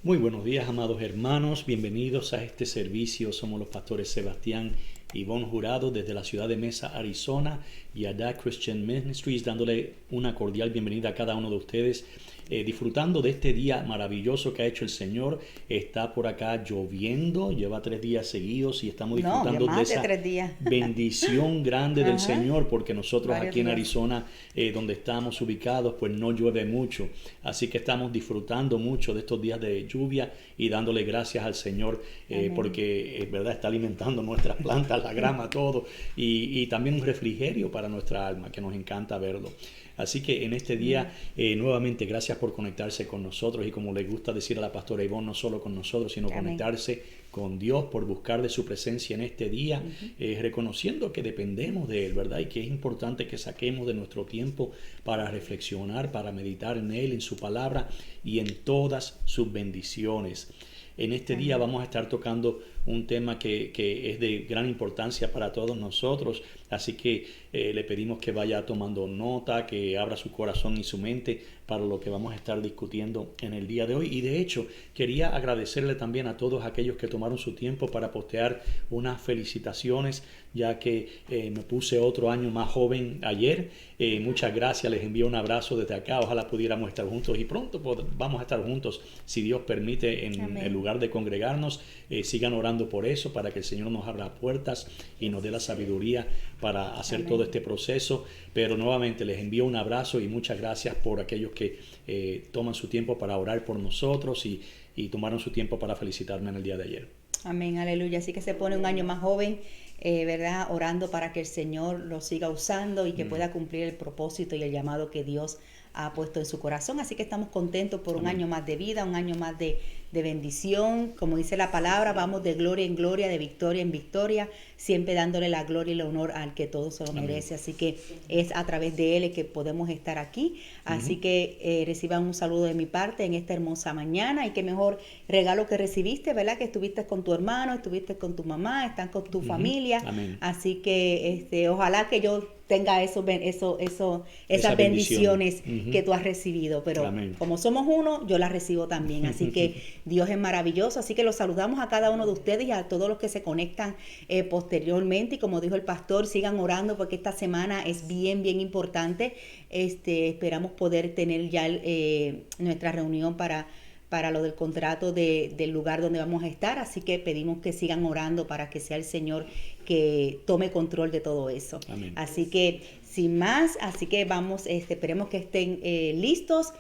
Muy buenos días, amados hermanos. Bienvenidos a este servicio. Somos los pastores Sebastián y Ivonne Jurado desde la ciudad de Mesa, Arizona, y Adah Christian Ministries, dándole una cordial bienvenida a cada uno de ustedes. Disfrutando de este día maravilloso que ha hecho el Señor. Está por acá lloviendo, lleva 3 días seguidos y estamos disfrutando de esa bendición grande del Señor, porque nosotros aquí en Arizona, donde estamos ubicados, pues no llueve mucho. Así que estamos disfrutando mucho de estos días de lluvia y dándole gracias al Señor, porque es verdad, está alimentando nuestras plantas, la grama, todo, y también un refrigerio para nuestra alma, que nos encanta verlo. Así que en este día, nuevamente, gracias por conectarse con nosotros y como le gusta decir a la pastora Ivonne, no solo con nosotros, sino Amén. conectarse con Dios, por buscar de su presencia en este día, reconociendo que dependemos de Él, ¿verdad? Y que es importante que saquemos de nuestro tiempo para reflexionar, para meditar en Él, en su palabra y en todas sus bendiciones. En este día vamos a estar tocando un tema que es de gran importancia para todos nosotros, así que le pedimos que vaya tomando nota, que abra su corazón y su mente para lo que vamos a estar discutiendo en el día de hoy. Y de hecho, quería agradecerle también a todos aquellos que tomaron su tiempo para postear unas felicitaciones, ya que me puse otro año más joven ayer. Muchas gracias, les envío un abrazo desde acá, ojalá pudiéramos estar juntos y pronto vamos a estar juntos, si Dios permite, en el lugar de congregarnos. Sigan orando por eso, para que el Señor nos abra puertas y nos dé la sabiduría para hacer todo este proceso. Pero nuevamente les envío un abrazo y muchas gracias por aquellos que toman su tiempo para orar por nosotros y tomaron su tiempo para felicitarme en el día de ayer. Amén, aleluya. Así que se pone un año más joven, ¿verdad? Orando para que el Señor lo siga usando y que pueda cumplir el propósito y el llamado que Dios ha puesto en su corazón. Así que estamos contentos por un año más de vida, un año más de bendición. Como dice la palabra, vamos de gloria en gloria, de victoria en victoria, siempre dándole la gloria y el honor al que todo se lo merece. Así que es a través de Él que podemos estar aquí. Así que reciban un saludo de mi parte en esta hermosa mañana. Y qué mejor regalo que recibiste, ¿verdad? Que estuviste con tu hermano, estuviste con tu mamá, están con tu familia. Amén. Así que ojalá que yo tenga esas bendiciones que tú has recibido, pero como somos uno, yo las recibo también, así que Dios es maravilloso, así que los saludamos a cada uno de ustedes y a todos los que se conectan posteriormente, y como dijo el pastor, sigan orando porque esta semana es bien importante. Esperamos poder tener ya nuestra reunión para lo del contrato del lugar donde vamos a estar, así que pedimos que sigan orando para que sea el Señor que tome control de todo eso. Amén. Así que sin más, así que vamos, esperemos que estén listos.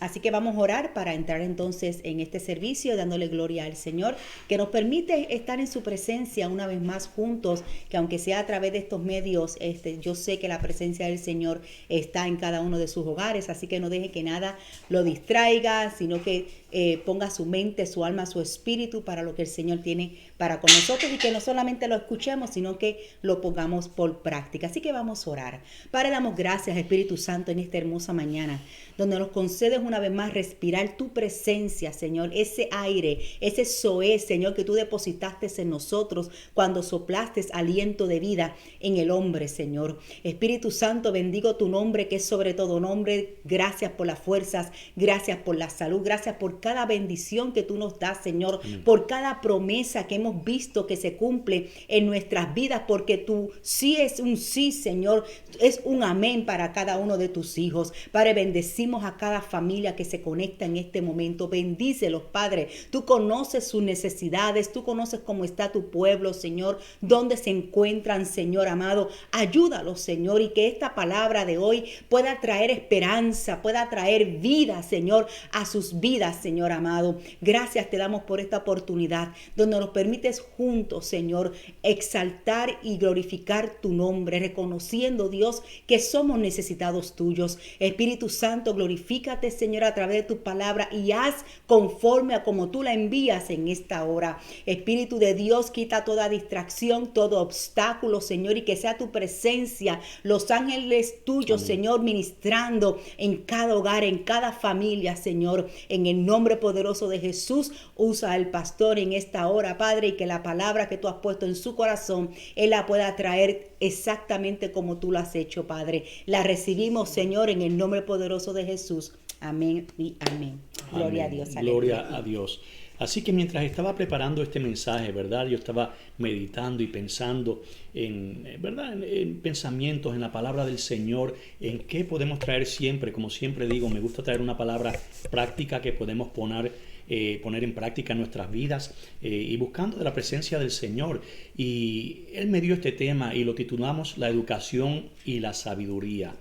Así que vamos a orar para entrar entonces en este servicio, dándole gloria al Señor, que nos permite estar en su presencia una vez más juntos, que aunque sea a través de estos medios, yo sé que la presencia del Señor está en cada uno de sus hogares, así que no deje que nada lo distraiga, sino que ponga su mente, su alma, su espíritu para lo que el Señor tiene para con nosotros, y que no solamente lo escuchemos, sino que lo pongamos por práctica. Así que vamos a orar. Padre, damos gracias, Espíritu Santo, en esta hermosa mañana, donde nos concedes una vez más respirar tu presencia, Señor, ese aire, ese zoé, Señor, que tú depositaste en nosotros cuando soplaste aliento de vida en el hombre, Señor. Espíritu Santo, bendigo tu nombre, que es sobre todo nombre. Gracias por las fuerzas, gracias por la salud, gracias por cada bendición que tú nos das, Señor, por cada promesa que hemos visto que se cumple en nuestras vidas, porque tú sí es un sí, Señor, es un amén para cada uno de tus hijos. Padre, bendecimos a cada familia que se conecta en este momento. Bendícelos, Padre. Tú conoces sus necesidades, tú conoces cómo está tu pueblo, Señor, dónde se encuentran, Señor amado. Ayúdalos, Señor, y que esta palabra de hoy pueda traer esperanza, pueda traer vida, Señor, a sus vidas, Señor amado. Gracias te damos por esta oportunidad donde nos permites juntos, Señor, exaltar y glorificar tu nombre, reconociendo, Dios, que somos necesitados tuyos. Espíritu Santo, glorifícate, Señor, a través de tu palabra y haz conforme a como tú la envías en esta hora. Espíritu de Dios, quita toda distracción, todo obstáculo, Señor, y que sea tu presencia, los ángeles tuyos, amén, Señor, ministrando en cada hogar, en cada familia, Señor, en el nombre poderoso de Jesús. Usa al pastor en esta hora, Padre, y que la palabra que tú has puesto en su corazón, Él la pueda traer exactamente como tú lo has hecho, Padre. La recibimos, Señor, en el nombre poderoso de Jesús. Amén y amén. Gloria a Dios. Gloria a Dios. Así que mientras estaba preparando este mensaje, ¿verdad? Yo estaba meditando y pensando ¿verdad? En pensamientos, en la palabra del Señor, en qué podemos traer siempre. Como siempre digo, me gusta traer una palabra práctica que podemos poner en práctica en nuestras vidas y buscando de la presencia del Señor. Y Él me dio este tema y lo titulamos La educación y la sabiduría.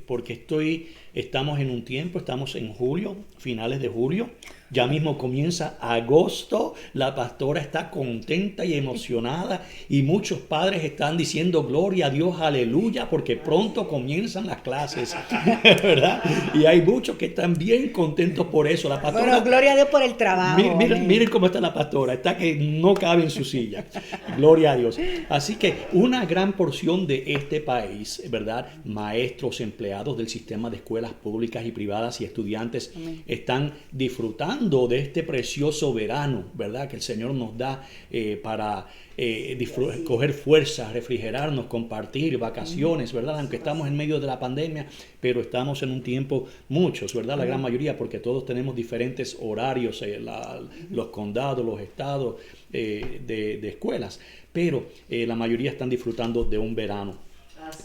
Porque estoy estamos en un tiempo, estamos en julio, finales de julio. Ya mismo comienza agosto, la pastora está contenta y emocionada y muchos padres están diciendo gloria a Dios, aleluya, porque pronto comienzan las clases, ¿verdad? Y hay muchos que están bien contentos por eso. La pastora, bueno, gloria a Dios por el trabajo. Miren cómo está la pastora, está que no cabe en su silla. Gloria a Dios. Así que una gran porción de este país, ¿verdad? Maestros, empleados del sistema de escuelas públicas y privadas y estudiantes están disfrutando de este precioso verano, ¿verdad? Que el Señor nos da para coger fuerza, refrigerarnos, compartir vacaciones, ¿verdad? Aunque estamos en medio de la pandemia, pero estamos en un tiempo, muchos, ¿verdad? La gran mayoría, porque todos tenemos diferentes horarios, los condados, los estados de escuelas, pero la mayoría están disfrutando de un verano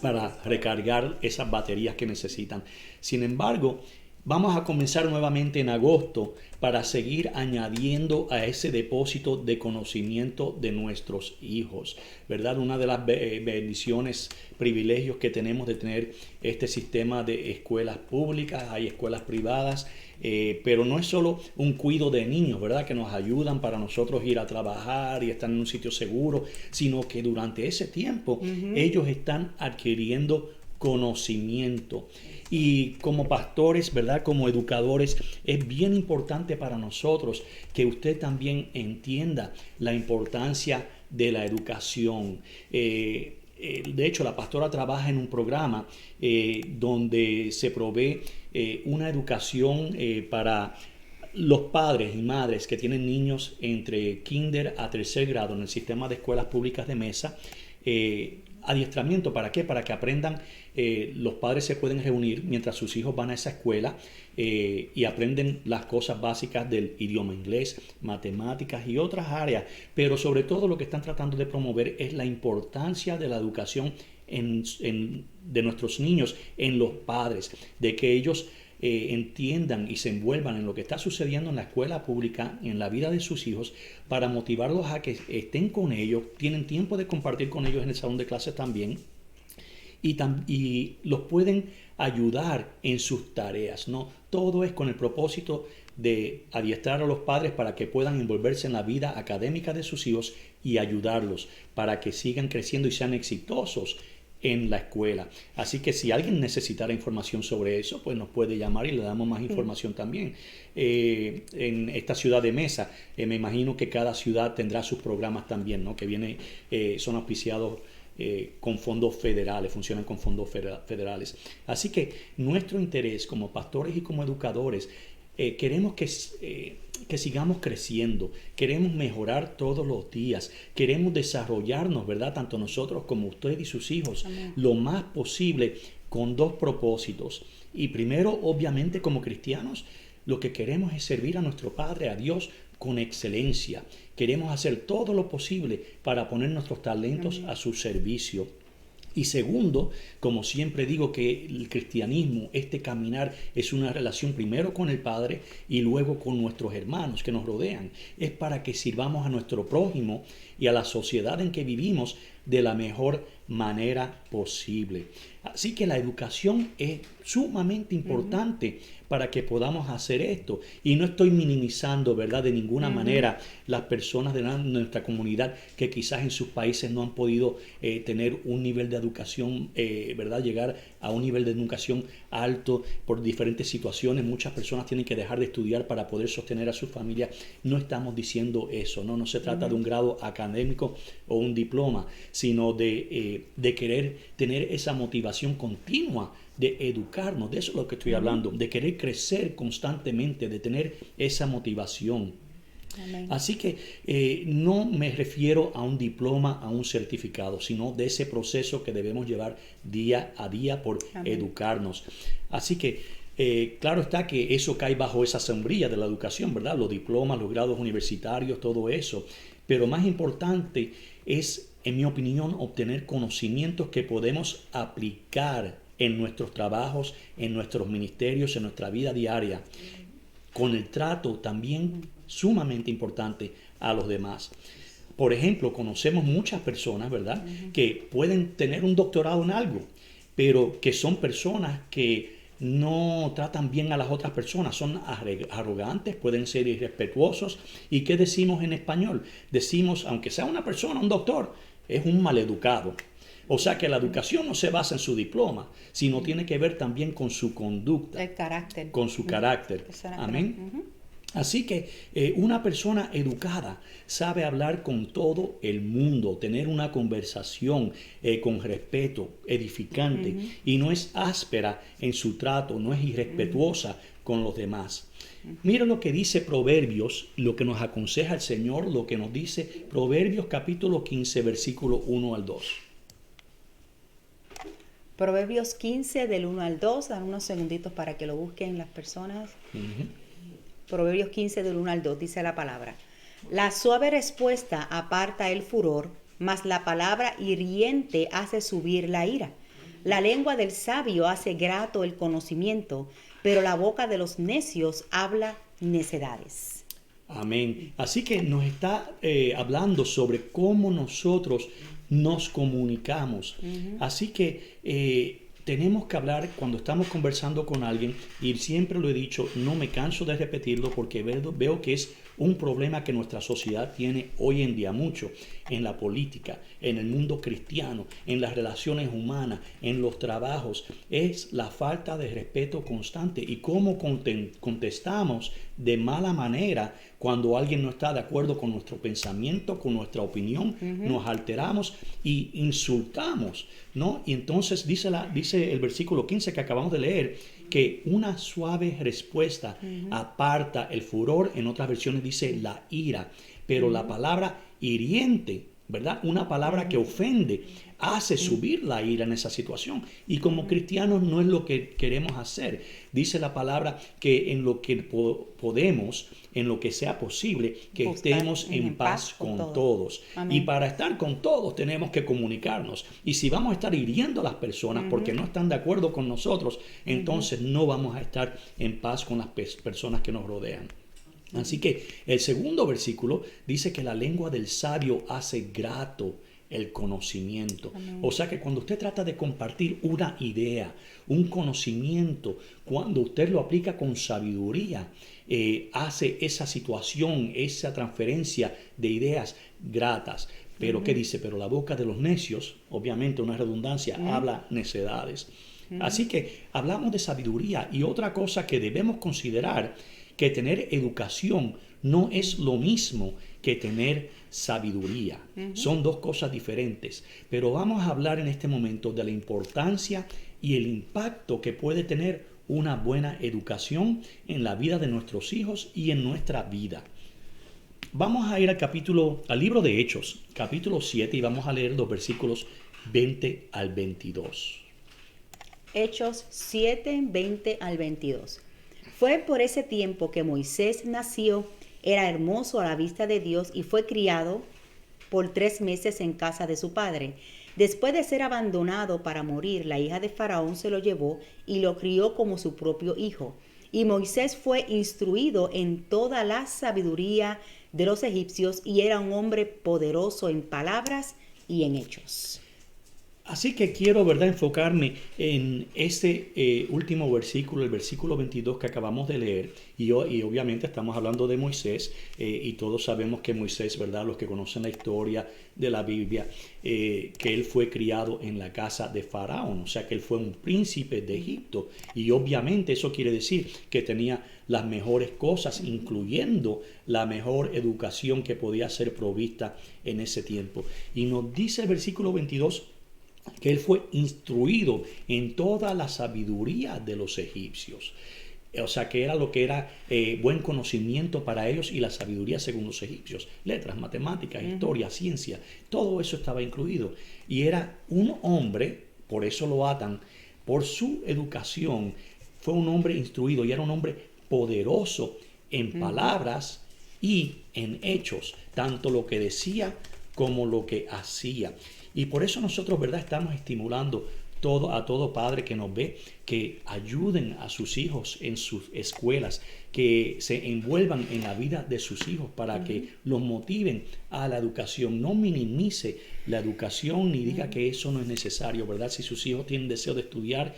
para recargar esas baterías que necesitan. Sin embargo, vamos a comenzar nuevamente en agosto para seguir añadiendo a ese depósito de conocimiento de nuestros hijos, ¿verdad? Una de las bendiciones, privilegios que tenemos de tener este sistema de escuelas públicas, hay escuelas privadas, pero no es solo un cuidado de niños, ¿verdad? Que nos ayudan para nosotros ir a trabajar y estar en un sitio seguro, sino que durante ese tiempo ellos están adquiriendo conocimiento. Y como pastores, ¿verdad? Como educadores, es bien importante para nosotros que usted también entienda la importancia de la educación. De hecho, la pastora trabaja en un programa donde se provee una educación para los padres y madres que tienen niños entre kinder a tercer grado en el sistema de escuelas públicas de Mesa. Adiestramiento, ¿para qué? Para que aprendan, los padres se pueden reunir mientras sus hijos van a esa escuela y aprenden las cosas básicas del idioma inglés, matemáticas y otras áreas, pero sobre todo lo que están tratando de promover es la importancia de la educación de nuestros niños en los padres, de que ellos entiendan y se envuelvan en lo que está sucediendo en la escuela pública, en la vida de sus hijos, para motivarlos a que estén con ellos, tienen tiempo de compartir con ellos en el salón de clases también, y los pueden ayudar en sus tareas, ¿no? Todo es con el propósito de adiestrar a los padres para que puedan envolverse en la vida académica de sus hijos y ayudarlos para que sigan creciendo y sean exitosos en la escuela. Así que si alguien necesitara información sobre eso, pues nos puede llamar y le damos más información también. En esta ciudad de Mesa, me imagino que cada ciudad tendrá sus programas también, ¿no? Que son auspiciados con fondos federales, funcionan con fondos federales. Así que nuestro interés como pastores y como educadores, queremos que sigamos creciendo, queremos mejorar todos los días, queremos desarrollarnos, ¿verdad? Tanto nosotros como usted y sus hijos, amén, lo más posible con dos propósitos. Y primero, obviamente, como cristianos, lo que queremos es servir a nuestro Padre, a Dios, con excelencia. Queremos hacer todo lo posible para poner nuestros talentos, amén, a su servicio. Y segundo, como siempre digo, que el cristianismo, este caminar, es una relación primero con el Padre y luego con nuestros hermanos que nos rodean. Es para que sirvamos a nuestro prójimo y a la sociedad en que vivimos de la mejor manera posible. Así que la educación es sumamente importante para que podamos hacer esto. Y no estoy minimizando, ¿verdad?, de ninguna manera las personas de nuestra comunidad que quizás en sus países no han podido tener un nivel de educación, ¿verdad?, llegar a un nivel de educación alto por diferentes situaciones. Muchas personas tienen que dejar de estudiar para poder sostener a su familia. No estamos diciendo eso, no se trata de un grado académico o un diploma, sino de querer tener esa motivación continua de educarnos. De eso es lo que estoy hablando, de querer crecer constantemente, de tener esa motivación. Amén. Así que no me refiero a un diploma, a un certificado, sino de ese proceso que debemos llevar día a día por amén, educarnos. Así que claro está que eso cae bajo esa sombrilla de la educación, ¿verdad? Los diplomas, los grados universitarios, todo eso. Pero más importante es, en mi opinión, obtener conocimientos que podemos aplicar en nuestros trabajos, en nuestros ministerios, en nuestra vida diaria, con el trato también sumamente importante a los demás. Por ejemplo, conocemos muchas personas, ¿verdad?, que pueden tener un doctorado en algo, pero que son personas que no tratan bien a las otras personas, son arrogantes, pueden ser irrespetuosos. ¿Y qué decimos en español? Decimos, aunque sea una persona, un doctor, es un maleducado. O sea que la educación no se basa en su diploma, sino tiene que ver también con su conducta. El carácter. Con su carácter. Amén. Así que una persona educada sabe hablar con todo el mundo, tener una conversación con respeto, edificante, y no es áspera en su trato, no es irrespetuosa con los demás. Mira lo que dice Proverbios, lo que nos aconseja el Señor, lo que nos dice Proverbios capítulo 15, versículo 1 al 2. Proverbios 15 del 1 al 2, dan unos segunditos para que lo busquen las personas. Proverbios 15 del 1 al 2 dice la palabra: la suave respuesta aparta el furor, mas la palabra hiriente hace subir la ira. La lengua del sabio hace grato el conocimiento, pero la boca de los necios habla necedades. Amén. Así que nos está hablando sobre cómo nosotros nos comunicamos. Así que tenemos que hablar cuando estamos conversando con alguien, y siempre lo he dicho, no me canso de repetirlo porque veo que es un problema que nuestra sociedad tiene hoy en día mucho, en la política, en el mundo cristiano, en las relaciones humanas, en los trabajos, es la falta de respeto constante y cómo contestamos de mala manera cuando alguien no está de acuerdo con nuestro pensamiento, con nuestra opinión, nos alteramos y insultamos, ¿no? Y entonces dice el versículo 15 que acabamos de leer, que una suave respuesta aparta el furor. En otras versiones dice la ira, pero la palabra hiriente, ¿verdad? Una palabra que ofende, hace subir la ira en esa situación. Y como cristianos no es lo que queremos hacer. Dice la palabra que en lo que podemos, en lo que sea posible, que estemos en paz con todos. Amén. Y para estar con todos tenemos que comunicarnos. Y si vamos a estar hiriendo a las personas porque no están de acuerdo con nosotros, entonces no vamos a estar en paz con las personas que nos rodean. Así que el segundo versículo dice que la lengua del sabio hace grato el conocimiento. Amén. O sea que cuando usted trata de compartir una idea, un conocimiento, cuando usted lo aplica con sabiduría, hace esa situación, esa transferencia de ideas gratas. Pero ¿qué dice? Pero la boca de los necios, obviamente una redundancia, habla necedades. Así que hablamos de sabiduría, y otra cosa que debemos considerar, que tener educación no es lo mismo que tener sabiduría. Son dos cosas diferentes. Pero vamos a hablar en este momento de la importancia y el impacto que puede tener una buena educación en la vida de nuestros hijos y en nuestra vida. Vamos a ir al libro de Hechos, capítulo 7, y vamos a leer los versículos 20 al 22. Hechos 7, 20 al 22. Fue por ese tiempo que Moisés nació, era hermoso a la vista de Dios y fue criado por 3 meses en casa de su padre. Después de ser abandonado para morir, la hija de Faraón se lo llevó y lo crió como su propio hijo. Y Moisés fue instruido en toda la sabiduría de los egipcios y era un hombre poderoso en palabras y en hechos. Así que quiero, ¿verdad?, enfocarme en este último versículo, el versículo 22 que acabamos de leer. Y obviamente estamos hablando de Moisés, y todos sabemos que Moisés, ¿verdad?, los que conocen la historia de la Biblia, que él fue criado en la casa de Faraón, o sea que él fue un príncipe de Egipto. Y obviamente eso quiere decir que tenía las mejores cosas, incluyendo la mejor educación que podía ser provista en ese tiempo. Y nos dice el versículo 22 que él fue instruido en toda la sabiduría de los egipcios. O sea que era lo que era buen conocimiento para ellos, y la sabiduría según los egipcios. Letras, matemáticas, historia, ciencia, todo eso estaba incluido. Y era un hombre, por eso lo atan, por su educación, fue un hombre instruido y era un hombre poderoso en palabras y en hechos, tanto lo que decía como lo que hacía. Y por eso nosotros, ¿verdad?, estamos estimulando a todo padre que nos ve, que ayuden a sus hijos en sus escuelas, que se envuelvan en la vida de sus hijos para que los motiven a la educación. No minimice la educación ni diga que eso no es necesario, ¿verdad? Si sus hijos tienen deseo de estudiar,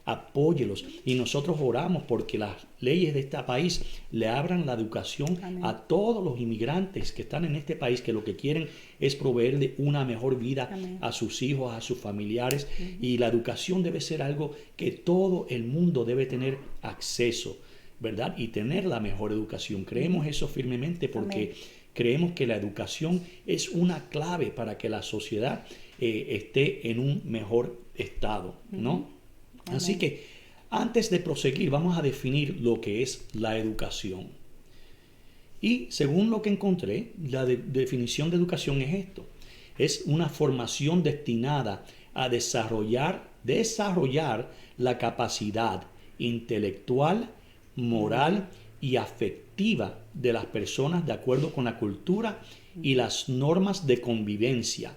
apóyelos. Y nosotros oramos porque las leyes de este país le abran la educación a todos los inmigrantes que están en este país, que lo que quieren es proveerle una mejor vida a sus hijos, a sus familiares. Y la educación debe ser algo que todo el mundo debe tener acceso, ¿verdad? Y tener la mejor educación. Creemos eso firmemente porque creemos que la educación es una clave para que la sociedad esté en un mejor estado, ¿no? Así que antes de proseguir, vamos a definir lo que es la educación. Y según lo que encontré, la definición de educación es esto. Es una formación destinada a desarrollar la capacidad intelectual, moral y afectiva de las personas de acuerdo con la cultura y las normas de convivencia.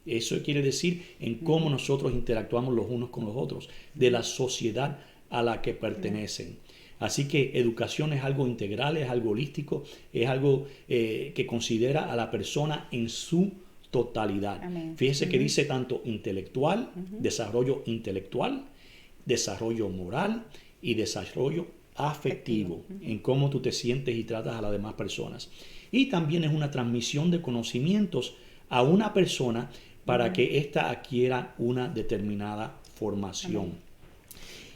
Eso quiere decir en cómo nosotros interactuamos los unos con los otros, de la sociedad a la que pertenecen. Así que educación es algo integral, es algo holístico, es algo que considera a la persona en su totalidad. Fíjese que dice tanto intelectual, desarrollo intelectual, desarrollo moral y desarrollo afectivo, en cómo tú te sientes y tratas a las demás personas. Y también es una transmisión de conocimientos a una persona para que ésta adquiera una determinada formación.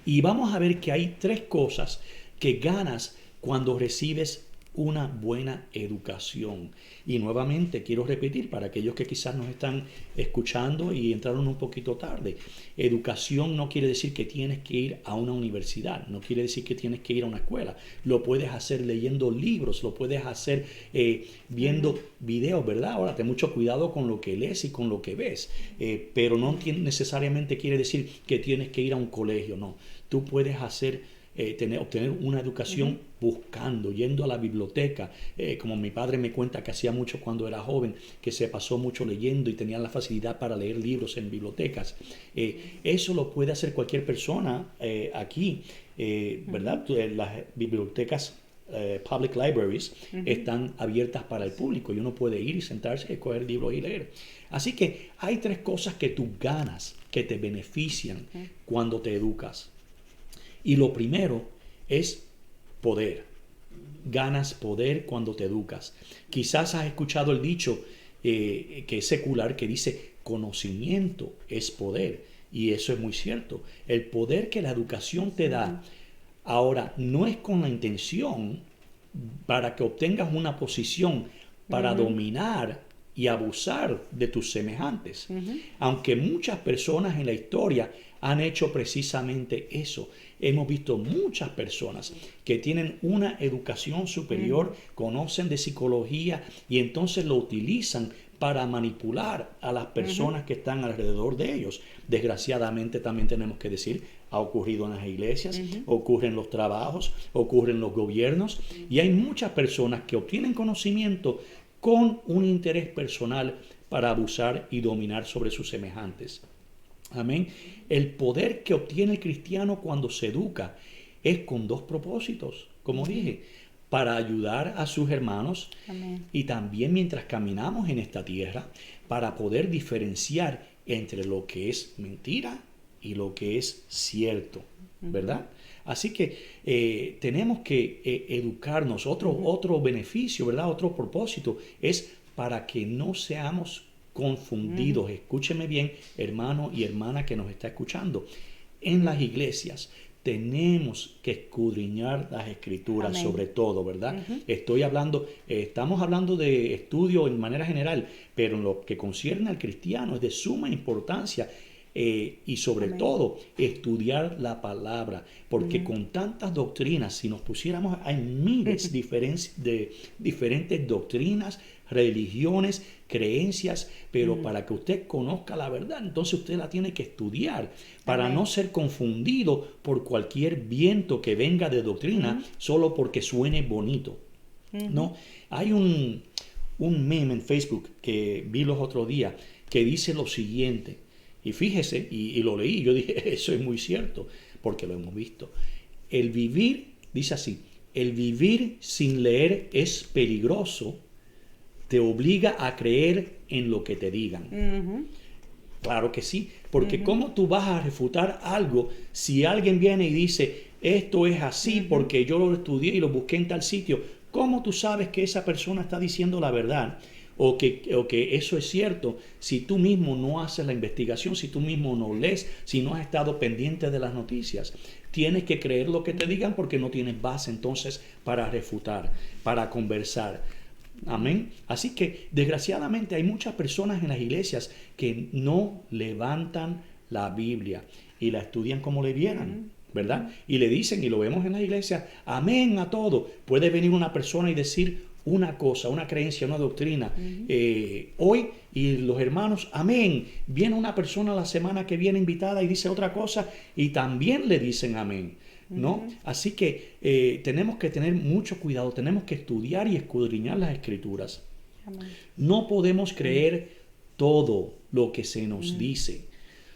Y vamos a ver que hay 3 cosas que ganas cuando recibes una buena educación. Y nuevamente quiero repetir para aquellos que quizás nos están escuchando y entraron un poquito tarde. Educación no quiere decir que tienes que ir a una universidad, no quiere decir que tienes que ir a una escuela. Lo puedes hacer leyendo libros, lo puedes hacer viendo videos, ¿verdad? Ahora, ten mucho cuidado con lo que lees y con lo que ves, pero no necesariamente quiere decir que tienes que ir a un colegio, no. Tú puedes hacer obtener una educación buscando, yendo a la biblioteca, como mi padre me cuenta que hacía mucho cuando era joven, que se pasó mucho leyendo y tenía la facilidad para leer libros en bibliotecas. Eso lo puede hacer cualquier persona aquí, ¿verdad? Las bibliotecas public libraries están abiertas para el público y uno puede ir y sentarse, escoger libros y leer. Así que hay 3 cosas que tú ganas, que te benefician cuando te educas. Y lo primero es poder. Ganas poder cuando te educas. Quizás has escuchado el dicho que es secular, que dice conocimiento es poder. Y eso es muy cierto. El poder que la educación te da, ahora, no es con la intención para que obtengas una posición para dominar y abusar de tus semejantes. Aunque muchas personas en la historia han hecho precisamente eso. Hemos visto muchas personas que tienen una educación superior, conocen de psicología y entonces lo utilizan para manipular a las personas que están alrededor de ellos. Desgraciadamente también tenemos que decir, ha ocurrido en las iglesias, ocurre en los trabajos, ocurre en los gobiernos y hay muchas personas que obtienen conocimiento con un interés personal para abusar y dominar sobre sus semejantes. Amén. El poder que obtiene el cristiano cuando se educa es con 2 propósitos, como dije, para ayudar a sus hermanos. Amén. Y también mientras caminamos en esta tierra, para poder diferenciar entre lo que es mentira y lo que es cierto, ¿verdad? Así que tenemos que educarnos. Otro beneficio, ¿verdad? Otro propósito es para que no seamos confundidos. Escúcheme bien, hermano y hermana que nos está escuchando. En las iglesias tenemos que escudriñar las escrituras. Amén. Sobre todo, ¿verdad? Estamos hablando de estudio en manera general, pero en lo que concierne al cristiano es de suma importancia y sobre Amén. Todo estudiar la palabra, porque con tantas doctrinas, si nos pusiéramos a miles de diferentes doctrinas, religiones, creencias, pero para que usted conozca la verdad, entonces usted la tiene que estudiar para no ser confundido por cualquier viento que venga de doctrina solo porque suene bonito. No, hay un meme en Facebook que vi los otros días que dice lo siguiente, y fíjese, y lo leí, yo dije, eso es muy cierto. porque lo hemos visto. El vivir, dice así, el vivir sin leer es peligroso, te obliga a creer en lo que te digan. Ujú. Claro que sí, porque ¿cómo tú vas a refutar algo si alguien viene y dice, esto es así porque yo lo estudié y lo busqué en tal sitio? ¿Cómo tú sabes que esa persona está diciendo la verdad o que eso es cierto si tú mismo no haces la investigación, si tú mismo no lees, si no has estado pendiente de las noticias? Tienes que creer lo que te digan porque no tienes base entonces para refutar, para conversar. Amén. Así que desgraciadamente hay muchas personas en las iglesias que no levantan la Biblia y la estudian como le vieran, ¿verdad? Y le dicen, y lo vemos en las iglesias, amén a todo. Puede venir una persona y decir una cosa, una creencia, una doctrina, hoy, y los hermanos, amén. Viene una persona la semana que viene invitada y dice otra cosa y también le dicen amén, ¿no? Así que tenemos que tener mucho cuidado, tenemos que estudiar y escudriñar las escrituras. Amén. No podemos creer todo lo que se nos dice,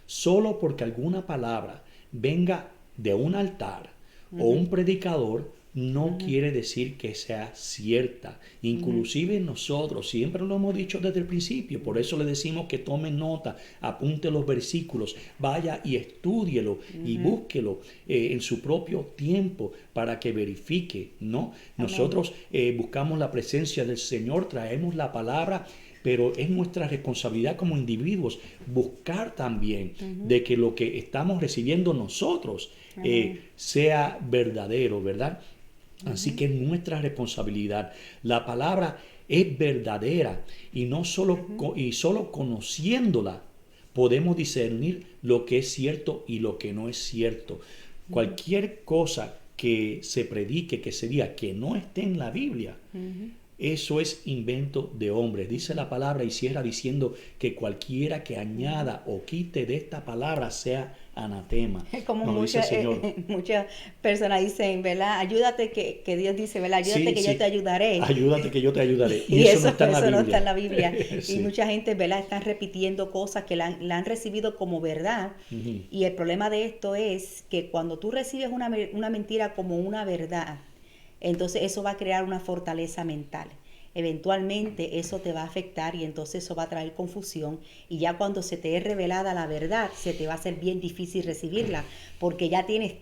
solo porque alguna palabra venga de un altar o un predicador, no quiere decir que sea cierta. Inclusive nosotros siempre lo hemos dicho desde el principio, por eso le decimos que tome nota, apunte los versículos, vaya y estúdielo y búsquelo en su propio tiempo para que verifique, ¿no? Nosotros buscamos la presencia del Señor, traemos la palabra, pero es nuestra responsabilidad como individuos buscar también de que lo que estamos recibiendo nosotros sea verdadero, ¿verdad? Así que es nuestra responsabilidad. La palabra es verdadera y no solo, y solo conociéndola podemos discernir lo que es cierto y lo que no es cierto. Cualquier cosa que se predique, que se diga que no esté en la Biblia, eso es invento de hombres. Dice la palabra y cierra diciendo que cualquiera que añada o quite de esta palabra sea anatema. Como Nos dice el Señor. muchas personas dicen, ¿verdad? Ayúdate que Dios dice, ¿verdad? Ayúdate Sí, que sí. yo te ayudaré. Ayúdate que yo te ayudaré. Y eso no está en la Biblia. no está en la Biblia. Sí. Y mucha gente, ¿verdad? Están repitiendo cosas que la han recibido como verdad. Y el problema de esto es que cuando tú recibes una mentira como una verdad, entonces eso va a crear una fortaleza mental. Eventualmente eso te va a afectar y entonces eso va a traer confusión, y ya cuando se te es revelada la verdad se te va a hacer bien difícil recibirla porque ya tienes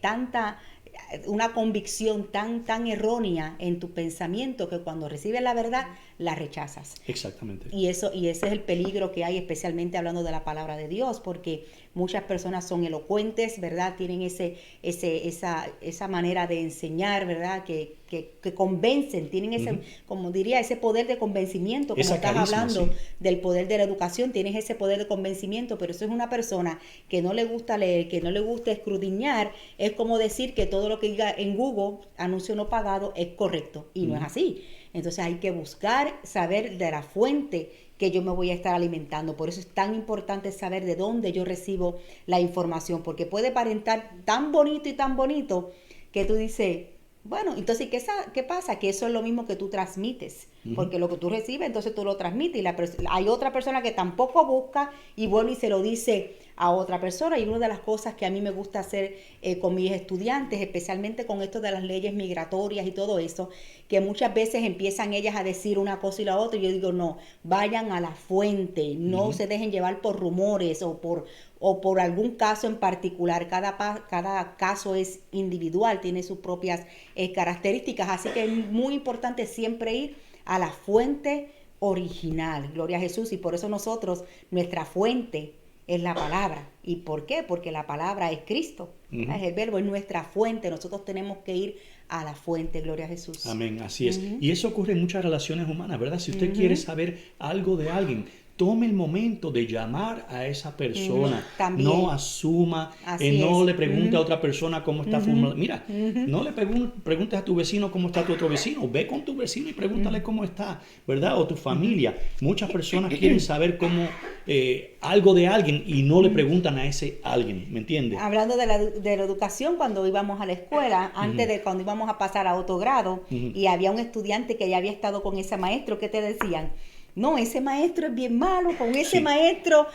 una convicción tan errónea en tu pensamiento que cuando recibes la verdad la rechazas. Exactamente. Y ese es el peligro que hay, especialmente hablando de la palabra de Dios, porque muchas personas son elocuentes, ¿verdad? Tienen esa manera de enseñar, ¿verdad? Que convencen, tienen ese, como diría, ese poder de convencimiento, como Esa estás carisma, hablando sí. del poder de la educación, tienes ese poder de convencimiento, pero eso es una persona que no le gusta leer, que no le gusta escudriñar. Es como decir que todo lo que diga en Google, anuncio no pagado, es correcto, y no es así. Entonces hay que buscar, saber de la fuente que yo me voy a estar alimentando. Por eso es tan importante saber de dónde yo recibo la información, porque puede aparentar tan bonito que tú dices, bueno, entonces, ¿qué pasa? Que eso es lo mismo que tú transmites, porque lo que tú recibes, entonces tú lo transmites, y hay otra persona que tampoco busca y vuelve y se lo dice a otra persona. Y una de las cosas que a mí me gusta hacer con mis estudiantes, especialmente con esto de las leyes migratorias y todo eso, que muchas veces empiezan ellas a decir una cosa y la otra, y yo digo, no, vayan a la fuente, no se dejen llevar por rumores o por algún caso en particular. Cada caso es individual, tiene sus propias características, así que es muy importante siempre ir a la fuente original. Gloria a Jesús. Y por eso nosotros, nuestra fuente es la palabra. ¿Y por qué? Porque la palabra es Cristo. Es el verbo, es nuestra fuente. Nosotros tenemos que ir a la fuente. Gloria a Jesús. Amén, así es. Y eso ocurre en muchas relaciones humanas, ¿verdad? Si usted quiere saber algo de alguien, tome el momento de llamar a esa persona. También. No asuma, Así no es. le pregunte a otra persona cómo está formulado. Mira, no le preguntes a tu vecino cómo está tu otro vecino. Ve con tu vecino y pregúntale cómo está, ¿verdad? O tu familia. Muchas personas quieren saber cómo algo de alguien y no le preguntan a ese alguien, ¿me entiendes? Hablando de la educación, cuando íbamos a la escuela, antes de cuando íbamos a pasar a otro grado, y había un estudiante que ya había estado con ese maestro, ¿qué te decían? no, ese maestro es bien malo, con ese maestro,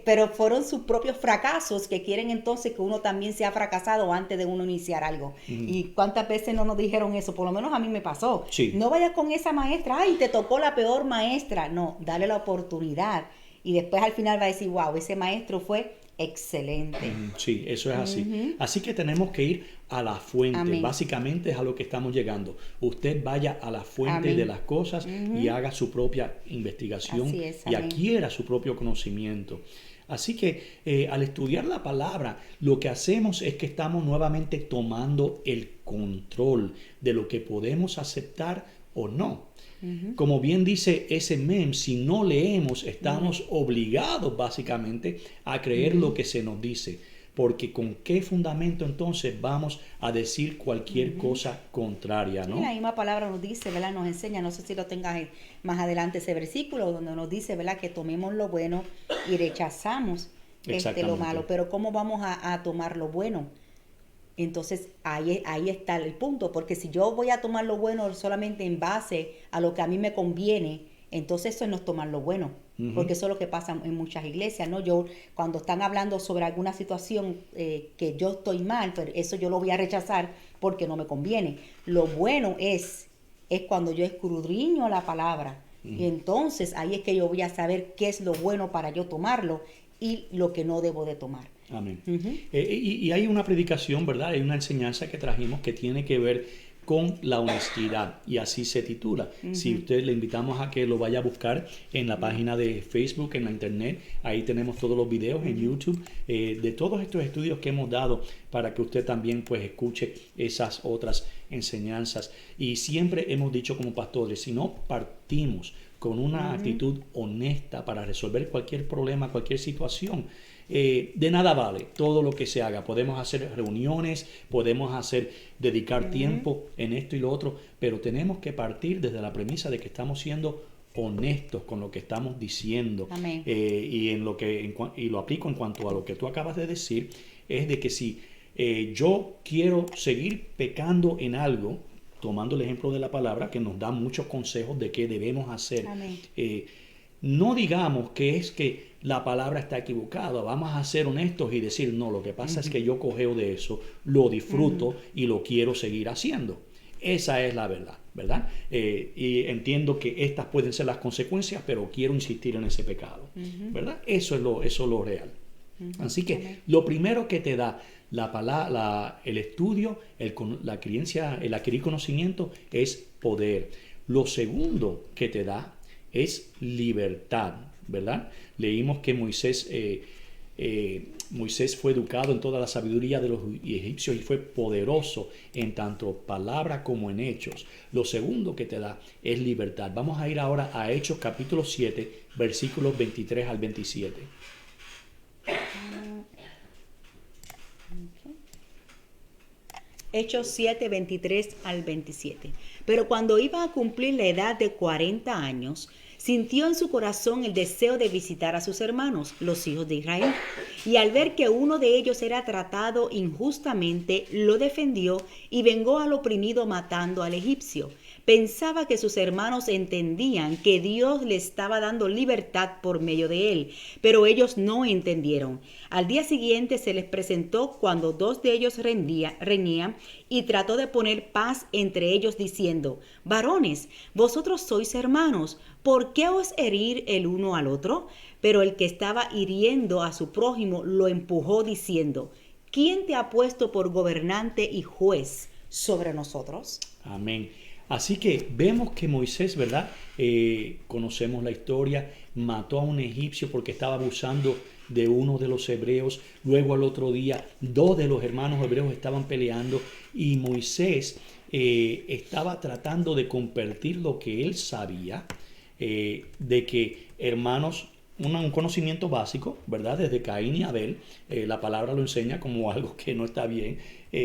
pero fueron sus propios fracasos que quieren entonces que uno también sea fracasado antes de uno iniciar algo. ¿Y cuántas veces no nos dijeron eso? Por lo menos a mí me pasó. Sí. No vayas con esa maestra, ay, te tocó la peor maestra. No, dale la oportunidad. Y después al final va a decir, wow, ese maestro fue excelente. Sí, eso es así. Así que tenemos que ir a la fuente. Amén. Básicamente es a lo que estamos llegando. Usted vaya a la fuente Amén. de las cosas y haga su propia investigación Así es, y amén. adquiera su propio conocimiento. Así que al estudiar la palabra, lo que hacemos es que estamos nuevamente tomando el control de lo que podemos aceptar o no. Como bien dice ese meme, si no leemos, estamos obligados básicamente a creer lo que se nos dice. Porque con qué fundamento entonces vamos a decir cualquier cosa contraria, ¿no? Sí, la misma palabra nos dice, ¿verdad? Nos enseña, no sé si lo tengas más adelante ese versículo, donde nos dice, ¿verdad? Que tomemos lo bueno y rechazamos lo malo. Pero ¿cómo vamos a tomar lo bueno? Entonces ahí está el punto, porque si yo voy a tomar lo bueno solamente en base a lo que a mí me conviene, entonces eso no es tomar lo bueno, porque eso es lo que pasa en muchas iglesias, ¿no? Yo cuando están hablando sobre alguna situación que yo estoy mal, pero eso yo lo voy a rechazar porque no me conviene. Lo bueno es cuando yo escudriño la palabra, y entonces ahí es que yo voy a saber qué es lo bueno para yo tomarlo y lo que no debo de tomar. Amén. Y hay una predicación, ¿verdad? Hay una enseñanza que trajimos que tiene que ver con la honestidad, y así se titula. Si usted le invitamos a que lo vaya a buscar en la página de Facebook, en la internet, ahí tenemos todos los videos en YouTube de todos estos estudios que hemos dado para que usted también pues escuche esas otras enseñanzas. Y siempre hemos dicho como pastores, si no partimos con una actitud honesta para resolver cualquier problema, cualquier situación, de nada vale todo lo que se haga. Podemos hacer reuniones, podemos dedicar tiempo en esto y lo otro, pero tenemos que partir desde la premisa de que estamos siendo honestos con lo que estamos diciendo. Amén. Y lo aplico en cuanto a lo que tú acabas de decir, es de que si yo quiero seguir pecando en algo, tomando el ejemplo de la palabra que nos da muchos consejos de qué debemos hacer, no digamos que es que la palabra está equivocada. Vamos a ser honestos y decir, no, lo que pasa es que yo cogeo de eso, lo disfruto y lo quiero seguir haciendo. Esa es la verdad, ¿verdad? Y entiendo que estas pueden ser las consecuencias, pero quiero insistir en ese pecado, ¿verdad? Eso es lo real. Así que lo primero que te da el estudio, el adquirir conocimiento es poder. Lo segundo que te da es libertad, ¿verdad? Leímos que Moisés fue educado en toda la sabiduría de los egipcios y fue poderoso en tanto palabra como en hechos. Lo segundo que te da es libertad. Vamos a ir ahora a Hechos capítulo 7, versículos 23 al 27. Hechos 7, 23 al 27. Pero cuando iba a cumplir la edad de 40 años, sintió en su corazón el deseo de visitar a sus hermanos, los hijos de Israel. Y al ver que uno de ellos era tratado injustamente, lo defendió y vengó al oprimido matando al egipcio. Pensaba que sus hermanos entendían que Dios le estaba dando libertad por medio de él, pero ellos no entendieron. Al día siguiente se les presentó cuando dos de ellos reñían y trató de poner paz entre ellos diciendo: varones, vosotros sois hermanos, ¿por qué os herir el uno al otro? Pero el que estaba hiriendo a su prójimo lo empujó diciendo: ¿quién te ha puesto por gobernante y juez sobre nosotros? Amén. Así que vemos que Moisés, ¿verdad? Conocemos la historia, mató a un egipcio porque estaba abusando de uno de los hebreos. Luego al otro día, dos de los hermanos hebreos estaban peleando y Moisés estaba tratando de compartir lo que él sabía, de que hermanos, un conocimiento básico, ¿verdad? Desde Caín y Abel, la palabra lo enseña como algo que no está bien.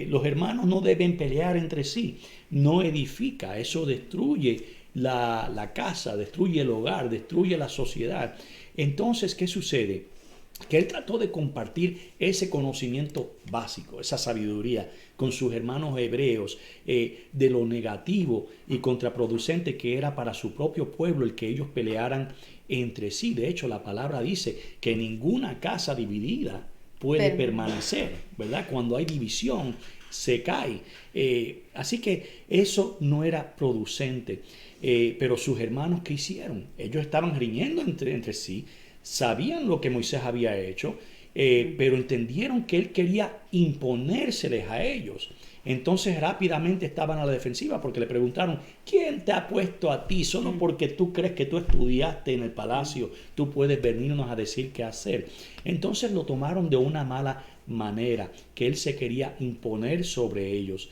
Los hermanos no deben pelear entre sí, no edifica, eso destruye la casa, destruye el hogar, destruye la sociedad. Entonces, ¿qué sucede? que él trató de compartir ese conocimiento básico, esa sabiduría con sus hermanos hebreos, de lo negativo y contraproducente que era para su propio pueblo el que ellos pelearan entre sí. De hecho, la palabra dice que ninguna casa dividida puede permanecer, ¿verdad? Cuando hay división, se cae. Así que eso no era producente. Pero sus hermanos, ¿qué hicieron? Ellos estaban riñendo entre sí, sabían lo que Moisés había hecho, pero entendieron que él quería imponérseles a ellos. Entonces rápidamente estaban a la defensiva porque le preguntaron, ¿quién te ha puesto a ti? Solo porque tú crees que tú estudiaste en el palacio, tú puedes venirnos a decir qué hacer. Entonces lo tomaron de una mala manera, que él se quería imponer sobre ellos.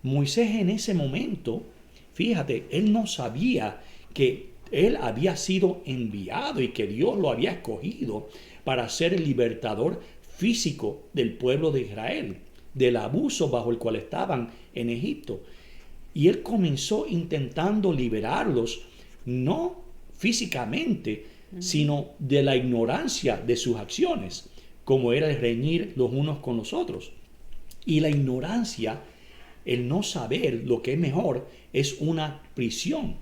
Moisés en ese momento, fíjate, él no sabía que él había sido enviado y que Dios lo había escogido para ser el libertador físico del pueblo de Israel, del abuso bajo el cual estaban en Egipto. Y él comenzó intentando liberarlos, no físicamente, sino de la ignorancia de sus acciones, como era el reñir los unos con los otros. Y la ignorancia, el no saber lo que es mejor, es una prisión.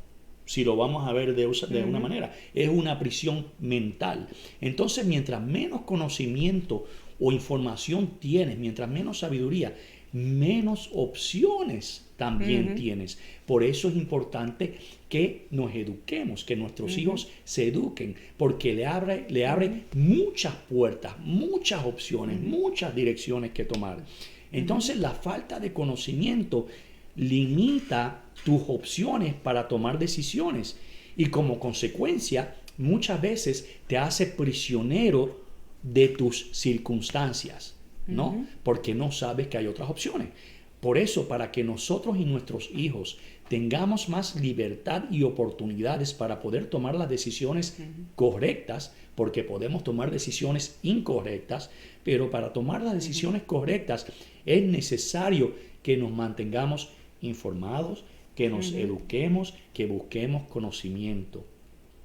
Si lo vamos a ver de una manera, es una prisión mental. Entonces, mientras menos conocimiento o información tienes, mientras menos sabiduría, menos opciones también tienes. Por eso es importante que nos eduquemos, que nuestros hijos se eduquen, porque le abre muchas puertas, muchas opciones, muchas direcciones que tomar. Entonces, la falta de conocimiento limita tus opciones para tomar decisiones y como consecuencia muchas veces te hace prisionero de tus circunstancias, ¿no? Porque no sabes que hay otras opciones. Por eso, para que nosotros y nuestros hijos tengamos más libertad y oportunidades para poder tomar las decisiones correctas, porque podemos tomar decisiones incorrectas, pero para tomar las decisiones correctas es necesario que nos mantengamos informados, que nos eduquemos, que busquemos conocimiento.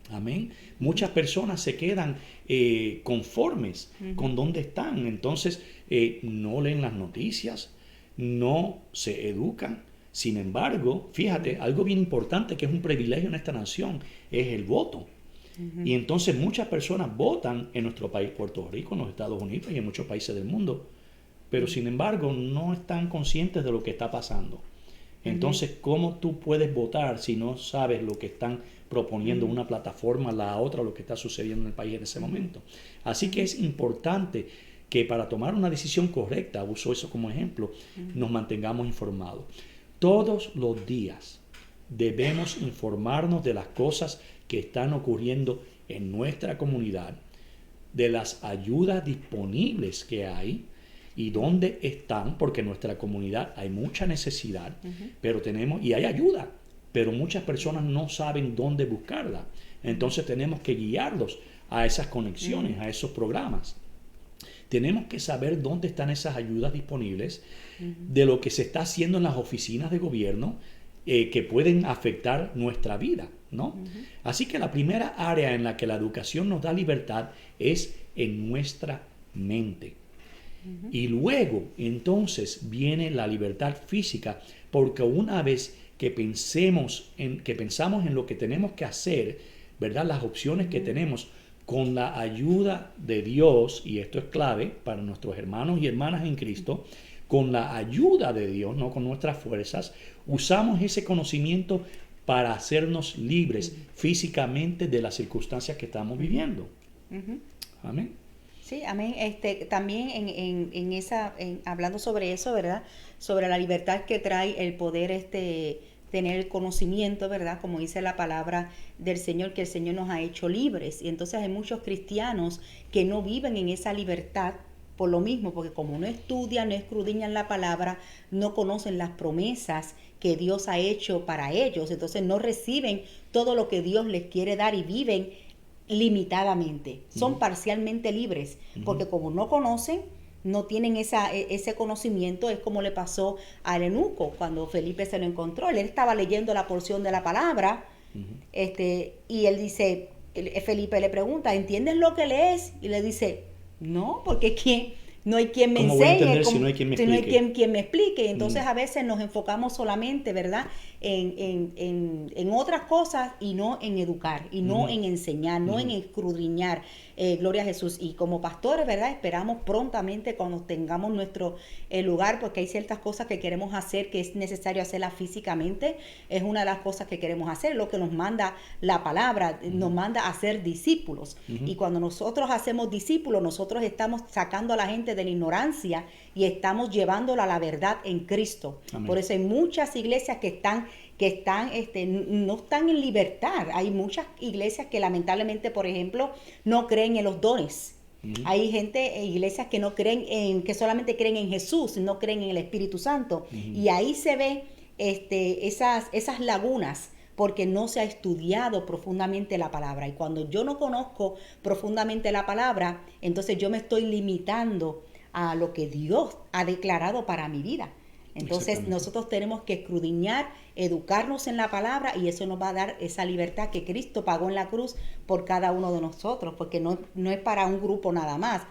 Amén. Muchas personas se quedan conformes con donde están. Entonces no leen las noticias, no se educan. Sin embargo, fíjate, algo bien importante que es un privilegio en esta nación es el voto. Y entonces muchas personas votan en nuestro país, Puerto Rico, en los Estados Unidos y en muchos países del mundo. Pero sin embargo no están conscientes de lo que está pasando. Entonces, ¿cómo tú puedes votar si no sabes lo que están proponiendo una plataforma, la otra, lo que está sucediendo en el país en ese momento? Así que es importante que para tomar una decisión correcta, uso eso como ejemplo, nos mantengamos informados. Todos los días debemos informarnos de las cosas que están ocurriendo en nuestra comunidad, de las ayudas disponibles que hay, y dónde están, porque en nuestra comunidad hay mucha necesidad, pero y hay ayuda, pero muchas personas no saben dónde buscarla. Entonces tenemos que guiarlos a esas conexiones, a esos programas. Tenemos que saber dónde están esas ayudas disponibles, de lo que se está haciendo en las oficinas de gobierno, que pueden afectar nuestra vida, ¿no? Así que la primera área en la que la educación nos da libertad es en nuestra mente. Y luego, entonces, viene la libertad física, porque una vez que pensamos en lo que tenemos que hacer, ¿verdad? Las opciones que tenemos, con la ayuda de Dios, y esto es clave para nuestros hermanos y hermanas en Cristo, con la ayuda de Dios, no con nuestras fuerzas, usamos ese conocimiento para hacernos libres físicamente de las circunstancias que estamos viviendo. Amén. Sí, amén. También hablando sobre eso, ¿verdad? Sobre la libertad que trae el poder tener el conocimiento, ¿verdad? Como dice la palabra del Señor, que el Señor nos ha hecho libres. Y entonces hay muchos cristianos que no viven en esa libertad por lo mismo, porque como no estudian, no escudriñan la palabra, no conocen las promesas que Dios ha hecho para ellos. Entonces no reciben todo lo que Dios les quiere dar y viven limitadamente, son parcialmente libres, porque como no conocen, no tienen ese conocimiento. Es como le pasó al eunuco cuando Felipe se lo encontró. Él estaba leyendo la porción de la palabra, y él dice, Felipe le pregunta, ¿entiendes lo que lees? Y le dice, No, porque no hay quien me ¿Cómo voy a enseñe, entender si no hay quien me si no hay explique? quien me explique. Entonces a veces nos enfocamos solamente, ¿verdad?, en otras cosas y no en educar, y no en enseñar, no en escudriñar. Gloria a Jesús. Y como pastores, ¿verdad?, esperamos prontamente cuando tengamos nuestro lugar, porque hay ciertas cosas que queremos hacer que es necesario hacerlas físicamente. Es una de las cosas que queremos hacer, lo que nos manda la palabra, nos manda a ser discípulos. Y cuando nosotros hacemos discípulos, nosotros estamos sacando a la gente de la ignorancia y estamos llevándola a la verdad en Cristo. Amén. Por eso hay muchas iglesias que no están en libertad. Hay muchas iglesias que lamentablemente, por ejemplo, no creen en los dones. Hay iglesias que no creen que solamente creen en Jesús, no creen en el Espíritu Santo. Y ahí se ve esas lagunas, porque no se ha estudiado profundamente la palabra. Y cuando yo no conozco profundamente la palabra, entonces yo me estoy limitando a lo que Dios ha declarado para mi vida. Entonces nosotros tenemos que escudriñar, educarnos en la palabra, y eso nos va a dar esa libertad que Cristo pagó en la cruz por cada uno de nosotros, porque no es para un grupo nada más,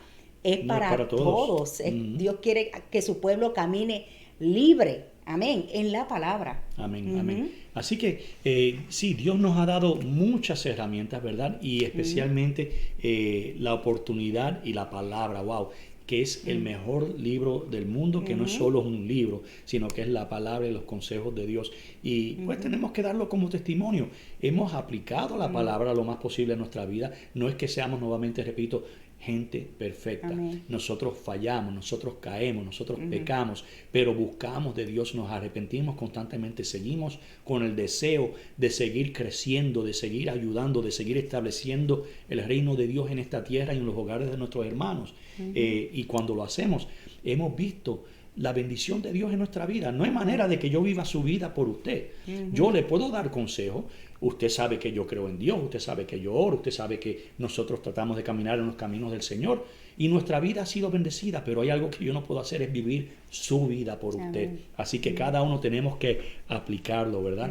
es para todos. Dios quiere que su pueblo camine libre, amén, en la palabra. Amén, amén. Así que sí, Dios nos ha dado muchas herramientas, ¿verdad? Y especialmente la oportunidad y la palabra, wow, que es el mejor libro del mundo, que no es solo un libro, sino que es la palabra y los consejos de Dios. Y pues tenemos que darlo como testimonio. Hemos aplicado la palabra lo más posible en nuestra vida. No es que seamos, nuevamente repito, gente perfecta. Amén. Nosotros fallamos, nosotros caemos, nosotros pecamos, pero buscamos de Dios, nos arrepentimos constantemente, seguimos con el deseo de seguir creciendo, de seguir ayudando, de seguir estableciendo el reino de Dios en esta tierra y en los hogares de nuestros hermanos. Y cuando lo hacemos, hemos visto la bendición de Dios en nuestra vida. No hay manera de que yo viva su vida por usted. Yo le puedo dar consejo. Usted sabe que yo creo en Dios, usted sabe que yo oro, usted sabe que nosotros tratamos de caminar en los caminos del Señor y nuestra vida ha sido bendecida, pero hay algo que yo no puedo hacer, es vivir su vida por usted. Así que cada uno tenemos que aplicarlo, ¿verdad?,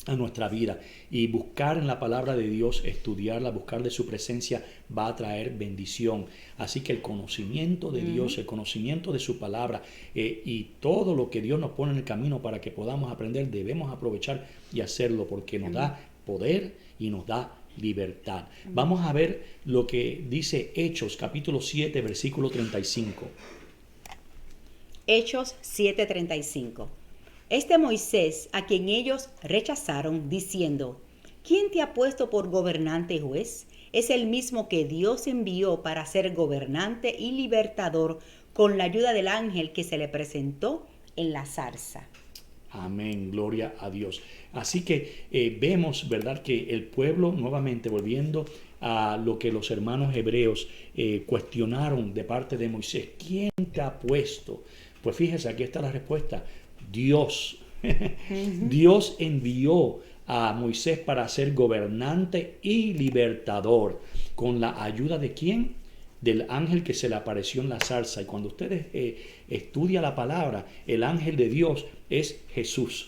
a nuestra vida, y buscar en la palabra de Dios, estudiarla, buscar de su presencia va a traer bendición. Así que el conocimiento de Dios, el conocimiento de su palabra y todo lo que Dios nos pone en el camino para que podamos aprender, debemos aprovechar y hacerlo, porque nos da poder y nos da libertad. Vamos a ver lo que dice Hechos capítulo 7 versículo 35. Hechos 7:35. Moisés, a quien ellos rechazaron, diciendo: ¿Quién te ha puesto por gobernante y juez? Es el mismo que Dios envió para ser gobernante y libertador, con la ayuda del ángel que se le presentó en la zarza. Amén, gloria a Dios. Así que vemos, ¿verdad?, que el pueblo, nuevamente volviendo a lo que los hermanos hebreos cuestionaron de parte de Moisés: ¿quién te ha puesto? Pues fíjese, aquí está la respuesta: Dios. Dios envió a Moisés para ser gobernante y libertador. ¿Con la ayuda de quién? Del ángel que se le apareció en la zarza. Y cuando ustedes estudian la palabra, el ángel de Dios es Jesús.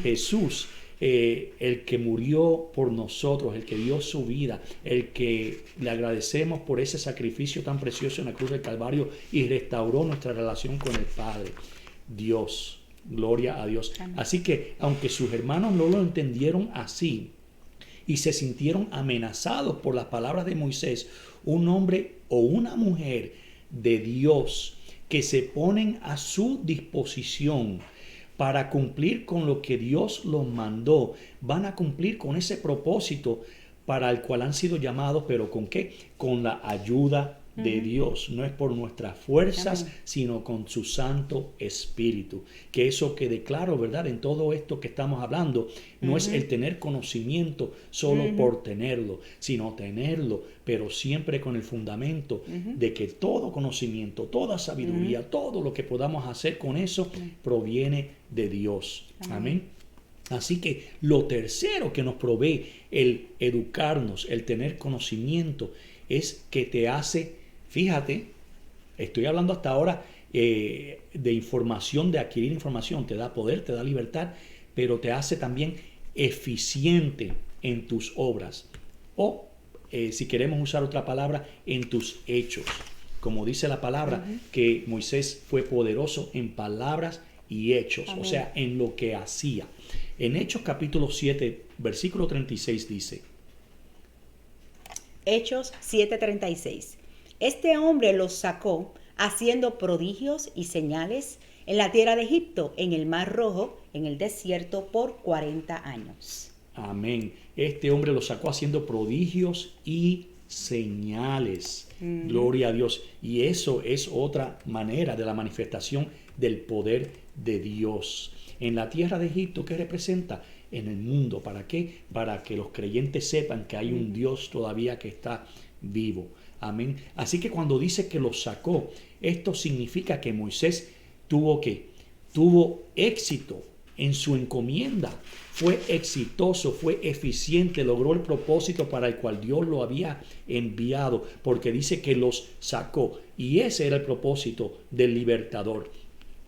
Jesús, el que murió por nosotros, el que dio su vida, el que le agradecemos por ese sacrificio tan precioso en la cruz del Calvario y restauró nuestra relación con el Padre. Dios. Gloria a Dios. Amén. Así que, aunque sus hermanos no lo entendieron así y se sintieron amenazados por las palabras de Moisés, un hombre o una mujer de Dios que se ponen a su disposición para cumplir con lo que Dios los mandó, van a cumplir con ese propósito para el cual han sido llamados, pero ¿con qué? Con la ayuda de Dios. No es por nuestras fuerzas, sino con su Santo Espíritu. Que eso quede claro, ¿verdad? En todo esto que estamos hablando, no es el tener conocimiento solo por tenerlo, sino tenerlo, pero siempre con el fundamento de que todo conocimiento, toda sabiduría, todo lo que podamos hacer con eso proviene de Dios. Amén. Así que lo tercero que nos provee el educarnos, el tener conocimiento, es que te hace, fíjate, estoy hablando hasta ahora de información, de adquirir información, te da poder, te da libertad, pero te hace también eficiente en tus obras. O, si queremos usar otra palabra, en tus hechos. como dice la palabra, que Moisés fue poderoso en palabras y hechos, Amén. o sea, en lo que hacía. En Hechos capítulo 7, versículo 36 dice, Hechos 7:36. Este hombre los sacó haciendo prodigios y señales en la tierra de Egipto, en el Mar Rojo, en el desierto por 40 años. amén. Este hombre lo sacó haciendo prodigios y señales. Gloria a Dios. Y eso es otra manera de la manifestación del poder de Dios. En la tierra de Egipto, ¿qué representa? En el mundo. ¿Para qué? Para que los creyentes sepan que hay un Dios todavía que está vivo. Amén. Así que cuando dice que los sacó, esto significa que Moisés tuvo éxito en su encomienda. Fue exitoso, fue eficiente, logró el propósito para el cual Dios lo había enviado, porque dice que los sacó. Y ese era el propósito del libertador.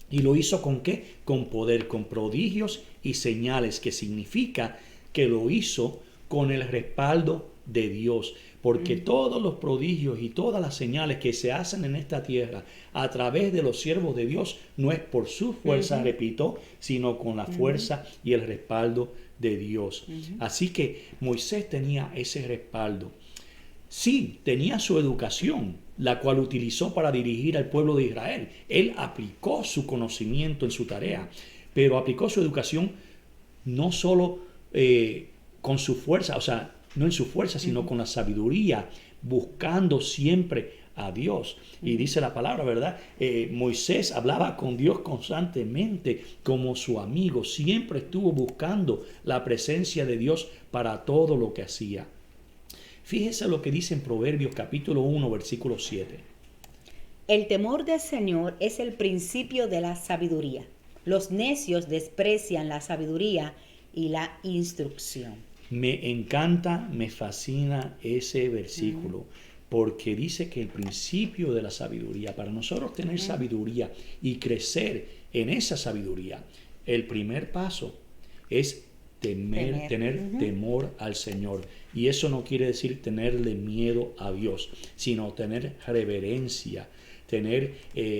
¿Y lo hizo con qué? Con poder, con prodigios y señales, que significa que lo hizo con el respaldo de Dios. Porque todos los prodigios y todas las señales que se hacen en esta tierra a través de los siervos de Dios no es por su fuerza, repito, sino con la fuerza y el respaldo de Dios. Así que Moisés tenía ese respaldo. Sí, tenía su educación, la cual utilizó para dirigir al pueblo de Israel. Él aplicó su conocimiento en su tarea, pero aplicó su educación no solo con su fuerza, o sea, no en su fuerza, sino con la sabiduría, buscando siempre a Dios. Y dice la palabra, ¿verdad? Moisés hablaba con Dios constantemente como su amigo, siempre estuvo buscando la presencia de Dios para todo lo que hacía. Fíjese lo que dice en Proverbios capítulo 1, versículo 7. El temor del Señor es el principio de la sabiduría. Los necios desprecian la sabiduría y la instrucción. Me encanta, me fascina ese versículo, porque dice que el principio de la sabiduría, para nosotros tener sabiduría y crecer en esa sabiduría, el primer paso es tener temor al Señor. Y eso no quiere decir tenerle miedo a Dios, sino tener reverencia,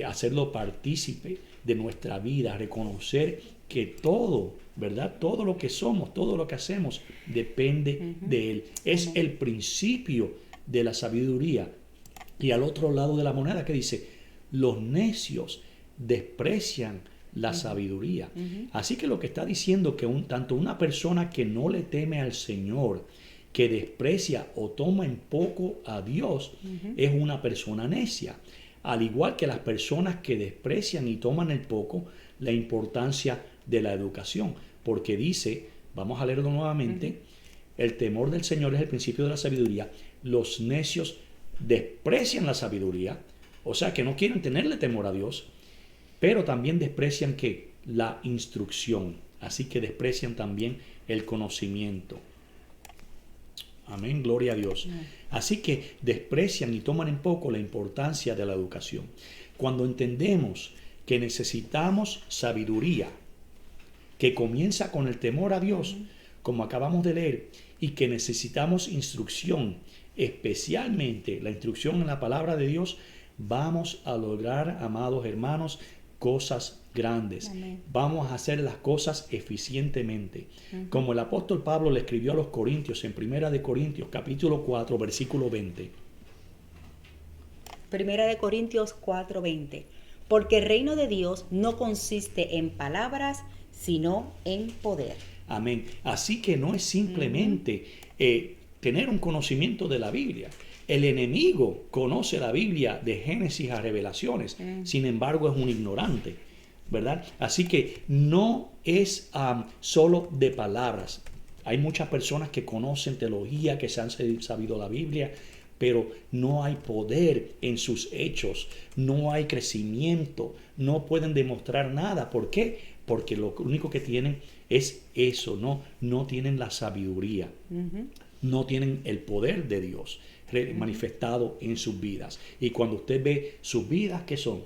hacerlo partícipe de nuestra vida, reconocer que todo, ¿verdad? Todo lo que somos, todo lo que hacemos depende de Él. Es el principio de la sabiduría. Y al otro lado de la moneda que dice, los necios desprecian la sabiduría. Así que lo que está diciendo que tanto una persona que no le teme al Señor, que desprecia o toma en poco a Dios, es una persona necia. Al igual que las personas que desprecian y toman en poco la importancia de la educación. Porque dice, vamos a leerlo nuevamente, el temor del Señor es el principio de la sabiduría. Los necios desprecian la sabiduría, o sea que no quieren tenerle temor a Dios, pero también desprecian que la instrucción, así que desprecian también el conocimiento. Amén, gloria a Dios. Así que desprecian y toman en poco la importancia de la educación. Cuando entendemos que necesitamos sabiduría, que comienza con el temor a Dios, como acabamos de leer, y que necesitamos instrucción, especialmente la instrucción en la palabra de Dios, vamos a lograr, amados hermanos, cosas grandes. Amén. Vamos a hacer las cosas eficientemente. Como el apóstol Pablo le escribió a los Corintios en 1 de Corintios capítulo 4 versículo 20. 1 de Corintios 4:20. Porque el reino de Dios no consiste en palabras, sino en poder. Amén. Así que no es simplemente tener un conocimiento de la Biblia. El enemigo conoce la Biblia de Génesis a Revelaciones, sin embargo es un ignorante, ¿verdad? Así que no es solo de palabras. Hay muchas personas que conocen teología, que se han sabido la Biblia, pero no hay poder en sus hechos, no hay crecimiento, no pueden demostrar nada. ¿Por qué? Porque lo único que tienen es eso, no tienen la sabiduría, no tienen el poder de Dios manifestado en sus vidas. Y cuando usted ve sus vidas, ¿qué son?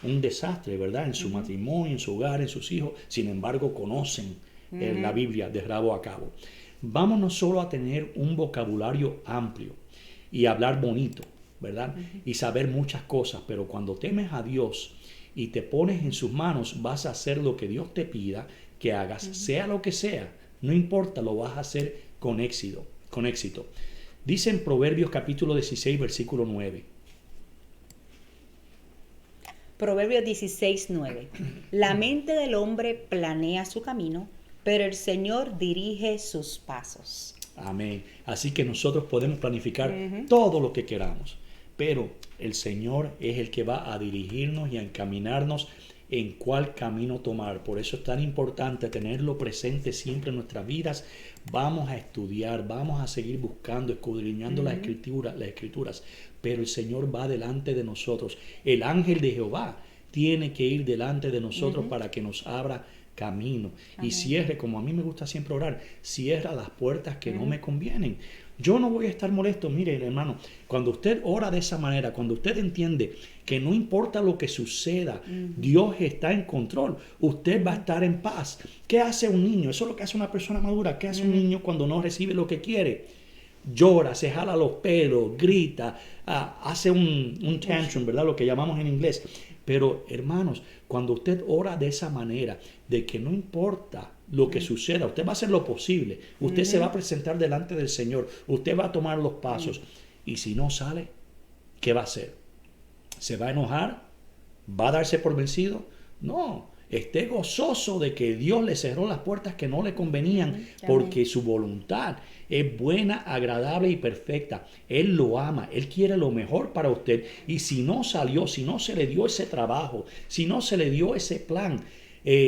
Un desastre, ¿verdad? En su matrimonio, en su hogar, en sus hijos. Sin embargo, conocen la Biblia de rabo a cabo. Vamos no solo a tener un vocabulario amplio y hablar bonito, ¿verdad? Y saber muchas cosas, pero cuando temes a Dios y te pones en sus manos, vas a hacer lo que Dios te pida que hagas, sea lo que sea, no importa, lo vas a hacer con éxito, con éxito. Dice en Proverbios capítulo 16, versículo 9. Proverbios 16:9. La mente del hombre planea su camino, pero el Señor dirige sus pasos. Amén. Así que nosotros podemos planificar todo lo que queramos, pero el Señor es el que va a dirigirnos y a encaminarnos en cuál camino tomar. Por eso es tan importante tenerlo presente siempre en nuestras vidas. Vamos a estudiar, vamos a seguir buscando, escudriñando las escrituras, pero el Señor va delante de nosotros. El ángel de Jehová tiene que ir delante de nosotros para que nos abra camino. Amén. Y cierre, como a mí me gusta siempre orar, cierra las puertas que no me convienen. Yo no voy a estar molesto. Mire, hermano, cuando usted ora de esa manera, cuando usted entiende que no importa lo que suceda, Dios está en control, usted va a estar en paz. ¿Qué hace un niño? Eso es lo que hace una persona madura. ¿Qué hace un niño cuando no recibe lo que quiere? Llora, se jala los pelos, grita, hace un tantrum, ¿verdad? Lo que llamamos en inglés. Pero, hermanos, cuando usted ora de esa manera, de que no importa lo que suceda, usted va a hacer lo posible, usted se va a presentar delante del Señor, usted va a tomar los pasos, y si no sale, ¿qué va a hacer? ¿Se va a enojar? ¿Va a darse por vencido? No, esté gozoso de que Dios le cerró las puertas que no le convenían, porque su voluntad es buena, agradable y perfecta. Él lo ama, Él quiere lo mejor para usted, y si no salió, si no se le dio ese trabajo, si no se le dio ese plan,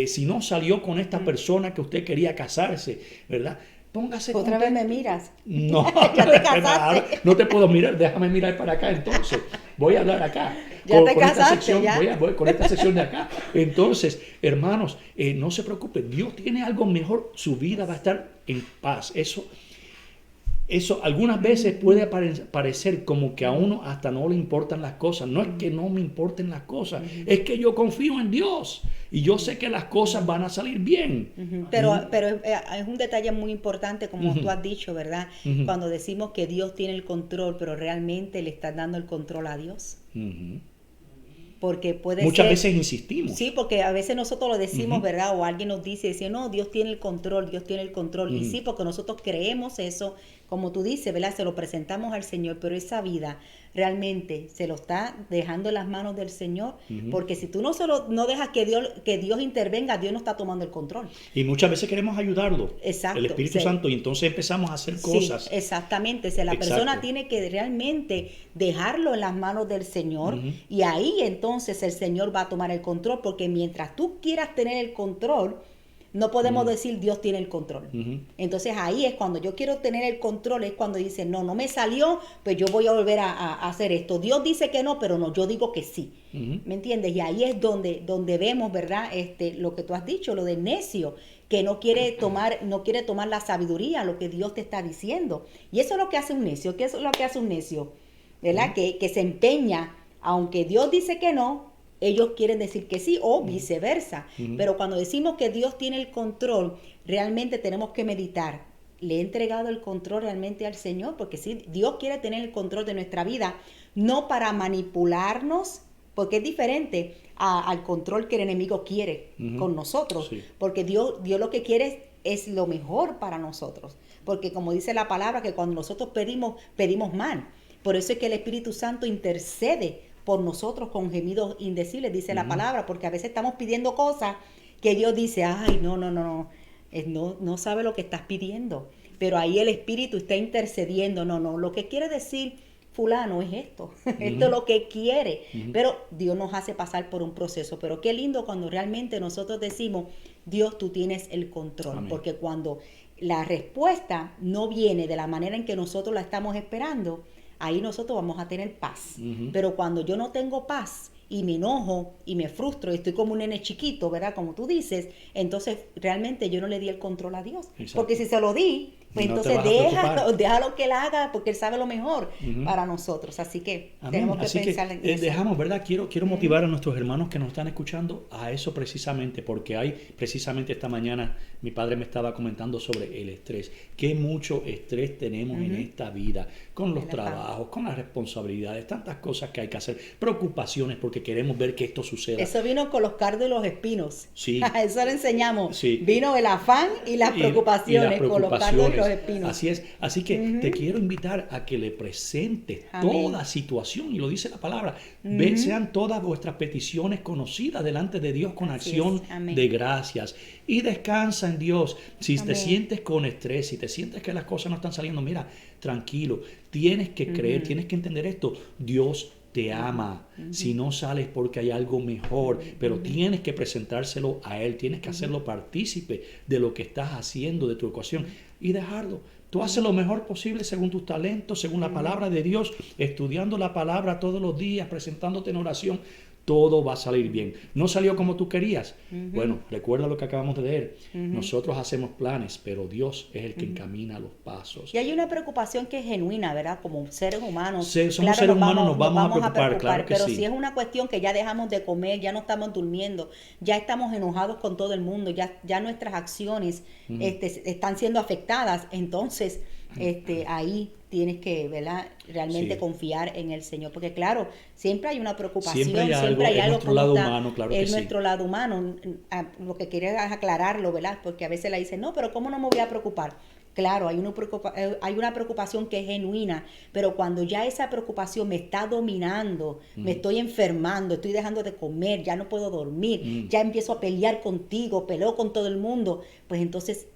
si no salió con esta persona que usted quería casarse, ¿verdad? Póngase ¿Otra contento. vez me miras? No, ya te casaste. No te puedo mirar, déjame mirar para acá entonces. Voy a hablar acá. Ya te casaste, esta sección, ya. voy con esta sección de acá. Entonces, hermanos, no se preocupen, Dios tiene algo mejor, su vida va a estar en paz. Eso algunas veces puede parecer como que a uno hasta no le importan las cosas. No es que no me importen las cosas, es que yo confío en Dios y yo sé que las cosas van a salir bien. Pero es un detalle muy importante, como tú has dicho, ¿verdad? Cuando decimos que Dios tiene el control, pero realmente le estás dando el control a Dios. Porque muchas veces insistimos. Sí, porque a veces nosotros lo decimos, ¿verdad? O alguien nos dice, no, Dios tiene el control, Dios tiene el control. Y sí, porque nosotros creemos eso, como tú dices, ¿verdad? Se lo presentamos al Señor, pero esa vida realmente se lo está dejando en las manos del Señor, porque si tú no dejas que Dios intervenga, Dios no está tomando el control. Y muchas veces queremos ayudarlo. Exacto. El Espíritu Santo, y entonces empezamos a hacer cosas. Sí, exactamente. La persona tiene que realmente dejarlo en las manos del Señor, y ahí entonces el Señor va a tomar el control, porque mientras tú quieras tener el control, no podemos decir Dios tiene el control. Entonces ahí es cuando yo quiero tener el control, es cuando dice, no me salió, pues yo voy a volver a hacer esto. Dios dice que no, pero no, yo digo que sí. ¿Me entiendes? Y ahí es donde vemos, ¿verdad? Lo que tú has dicho, lo de necio, que no quiere tomar la sabiduría, lo que Dios te está diciendo. Y eso es lo que hace un necio. ¿Qué es lo que hace un necio? ¿Verdad? Que se empeña, aunque Dios dice que no, ellos quieren decir que sí, o viceversa. Pero cuando decimos que Dios tiene el control, realmente tenemos que meditar. ¿Le he entregado el control realmente al Señor? Porque sí, Dios quiere tener el control de nuestra vida, no para manipularnos, porque es diferente al control que el enemigo quiere con nosotros. Sí. Porque Dios lo que quiere es lo mejor para nosotros. Porque como dice la palabra, que cuando nosotros pedimos mal. Por eso es que el Espíritu Santo intercede por nosotros con gemidos indecibles, dice la palabra, porque a veces estamos pidiendo cosas que Dios dice, ay, no sabe lo que estás pidiendo, pero ahí el Espíritu está intercediendo, lo que quiere decir fulano es esto, esto es lo que quiere, pero Dios nos hace pasar por un proceso. Pero qué lindo cuando realmente nosotros decimos, Dios, tú tienes el control. Amén. Porque cuando la respuesta no viene de la manera en que nosotros la estamos esperando, ahí nosotros vamos a tener paz. Pero cuando yo no tengo paz y me enojo y me frustro y estoy como un nene chiquito, ¿verdad? Como tú dices, entonces realmente yo no le di el control a Dios. Exacto. Porque si se lo di, pues No te entonces vas a preocupar. déjalo que él haga porque él sabe lo mejor Ujú. para nosotros. Así que Amén. tenemos que Así pensar que en eso. dejamos, ¿verdad? Quiero motivar a nuestros hermanos que nos están escuchando a eso precisamente, porque hay precisamente esta mañana mi padre me estaba comentando sobre el estrés. Qué mucho estrés tenemos en esta vida, con los En la trabajos, con las responsabilidades, tantas cosas que hay que hacer, preocupaciones porque queremos ver que esto suceda. Eso vino con los cardos y los espinos. Sí. Eso le enseñamos. Sí. Vino el afán y las preocupaciones, con los cardos y los espinos. Así es. Así que te quiero invitar a que le presentes Amén. toda situación, y lo dice la palabra. Sean todas vuestras peticiones conocidas delante de Dios con Así acción es. Amén. de gracias. Y descansa en Dios. Si te Amén. sientes con estrés, si te sientes que las cosas no están saliendo, mira, tranquilo. Tienes que creer, tienes que entender esto. Dios te ama. Si no sales porque hay algo mejor, pero tienes que presentárselo a Él, tienes que hacerlo partícipe de lo que estás haciendo, de tu ecuación, y dejarlo. Tú haces lo mejor posible según tus talentos, según la palabra de Dios, estudiando la palabra todos los días, presentándote en oración. Todo va a salir bien. ¿No salió como tú querías? Bueno, recuerda lo que acabamos de leer. Nosotros hacemos planes, pero Dios es el que encamina los pasos. Y hay una preocupación que es genuina, ¿verdad? Como seres humanos. Somos seres humanos, nos vamos a preocupar, claro que pero sí. si es una cuestión que ya dejamos de comer, ya no estamos durmiendo, ya estamos enojados con todo el mundo, ya nuestras acciones están siendo afectadas, entonces ahí tienes que, ¿verdad? Realmente Sí. confiar en el Señor, porque claro, siempre hay una preocupación, Siempre hay algo, es nuestro como lado está, humano, claro que es sí. nuestro lado humano. Lo que quería es aclararlo, ¿verdad? Porque a veces le dicen, no, pero ¿cómo no me voy a preocupar? Claro, hay una preocupación que es genuina, pero cuando ya esa preocupación me está dominando, me estoy enfermando, estoy dejando de comer, ya no puedo dormir, ya empiezo a pelear contigo, peleo con todo el mundo, pues entonces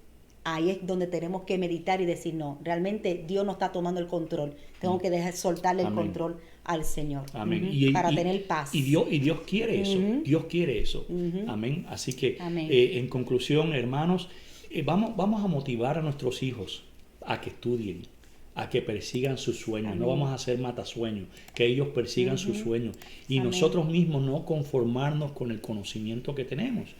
ahí es donde tenemos que meditar y decir, no, realmente Dios no está tomando el control, tengo que soltarle el Amén. control al Señor. Amén. Para tener paz. Y Dios quiere eso. Dios quiere eso. Amén. Así que, Amén. En conclusión, hermanos, vamos a motivar a nuestros hijos a que estudien, a que persigan sus sueños. Amén. No vamos a hacer matasueños, que ellos persigan sus sueños. Y Amén. nosotros mismos no conformarnos con el conocimiento que tenemos,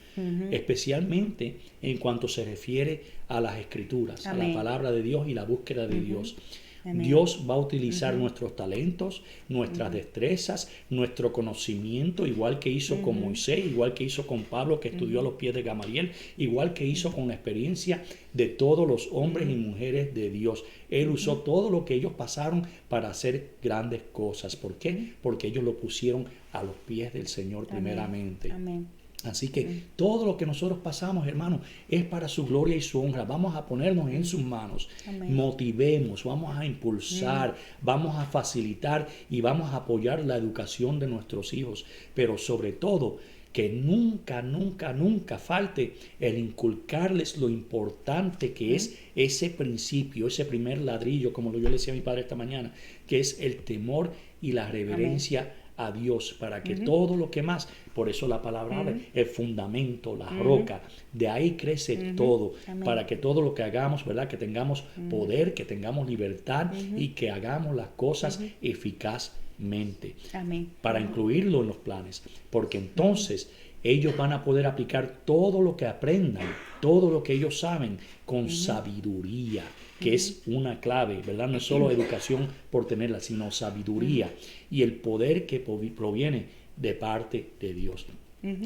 especialmente en cuanto se refiere a las escrituras, Amén. a la palabra de Dios y la búsqueda de Dios. Amén. Dios va a utilizar nuestros talentos, nuestras destrezas, nuestro conocimiento, igual que hizo con Moisés, igual que hizo con Pablo, que estudió a los pies de Gamaliel, igual que hizo con la experiencia de todos los hombres y mujeres de Dios. Él usó todo lo que ellos pasaron para hacer grandes cosas. ¿Por qué? Porque ellos lo pusieron a los pies del Señor primeramente. Amén. Así que todo lo que nosotros pasamos, hermanos, es para su gloria y su honra. Vamos a ponernos en sus manos. Amén. Motivemos, vamos a impulsar, vamos a facilitar y vamos a apoyar la educación de nuestros hijos. Pero sobre todo, que nunca, nunca, nunca falte el inculcarles lo importante que es ese principio, ese primer ladrillo, como yo le decía a mi padre esta mañana, que es el temor y la reverencia a Dios, para que todo lo que más, por eso la palabra habla, el fundamento, la roca, de ahí crece todo, Amén. para que todo lo que hagamos, ¿verdad? Que tengamos poder, que tengamos libertad y que hagamos las cosas eficazmente, Amén. para incluirlo en los planes, porque entonces ellos van a poder aplicar todo lo que aprendan, todo lo que ellos saben con sabiduría, que es una clave, ¿verdad? No es solo educación por tenerla, sino sabiduría y el poder que proviene de parte de Dios.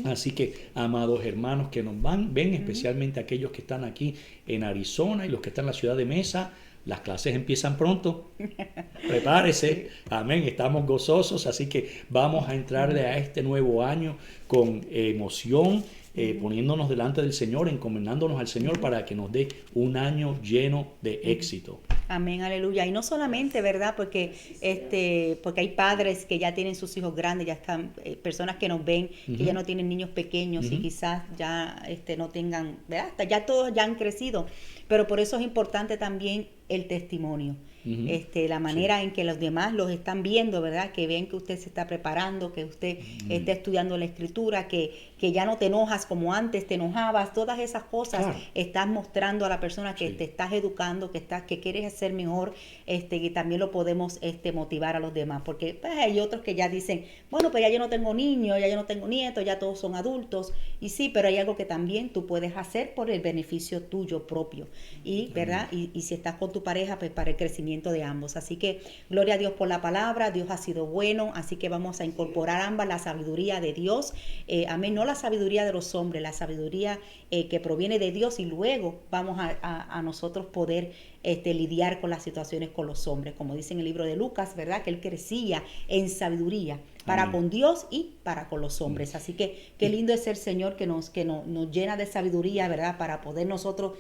Así que, amados hermanos que nos ven, especialmente aquellos que están aquí en Arizona y los que están en la ciudad de Mesa, las clases empiezan pronto. Prepárese. Amén. Estamos gozosos, así que vamos a entrarle a este nuevo año con emoción, poniéndonos delante del Señor, encomendándonos al Señor para que nos dé un año lleno de éxito. Amén, aleluya. Y no solamente, ¿verdad? Porque hay padres que ya tienen sus hijos grandes, ya están, personas que nos ven, que ya no tienen niños pequeños y quizás ya no tengan, ¿verdad? Ya todos ya han crecido. Pero por eso es importante también el testimonio. La manera en que los demás los están viendo, ¿verdad? Que ven que usted se está preparando, que usted está estudiando la escritura, que ya no te enojas como antes te enojabas, todas esas cosas estás mostrando a la persona que te estás educando, que quieres ser mejor, y también lo podemos motivar a los demás, porque pues, hay otros que ya dicen, bueno, pues ya yo no tengo niños, ya yo no tengo nietos, ya todos son adultos, y sí, pero hay algo que también tú puedes hacer por el beneficio tuyo propio, y ¿verdad? Y si estás con tu pareja, pues para el crecimiento de ambos. Así que gloria a Dios por la palabra, Dios ha sido bueno, así que vamos a incorporar ambas, la sabiduría de Dios, amén, no la sabiduría de los hombres, la sabiduría que proviene de Dios, y luego vamos a nosotros poder lidiar con las situaciones con los hombres, como dice en el libro de Lucas, ¿verdad? Que él crecía en sabiduría para Amén. con Dios y para con los hombres. Así que qué lindo es el Señor que nos llena de sabiduría, ¿verdad? Para poder nosotros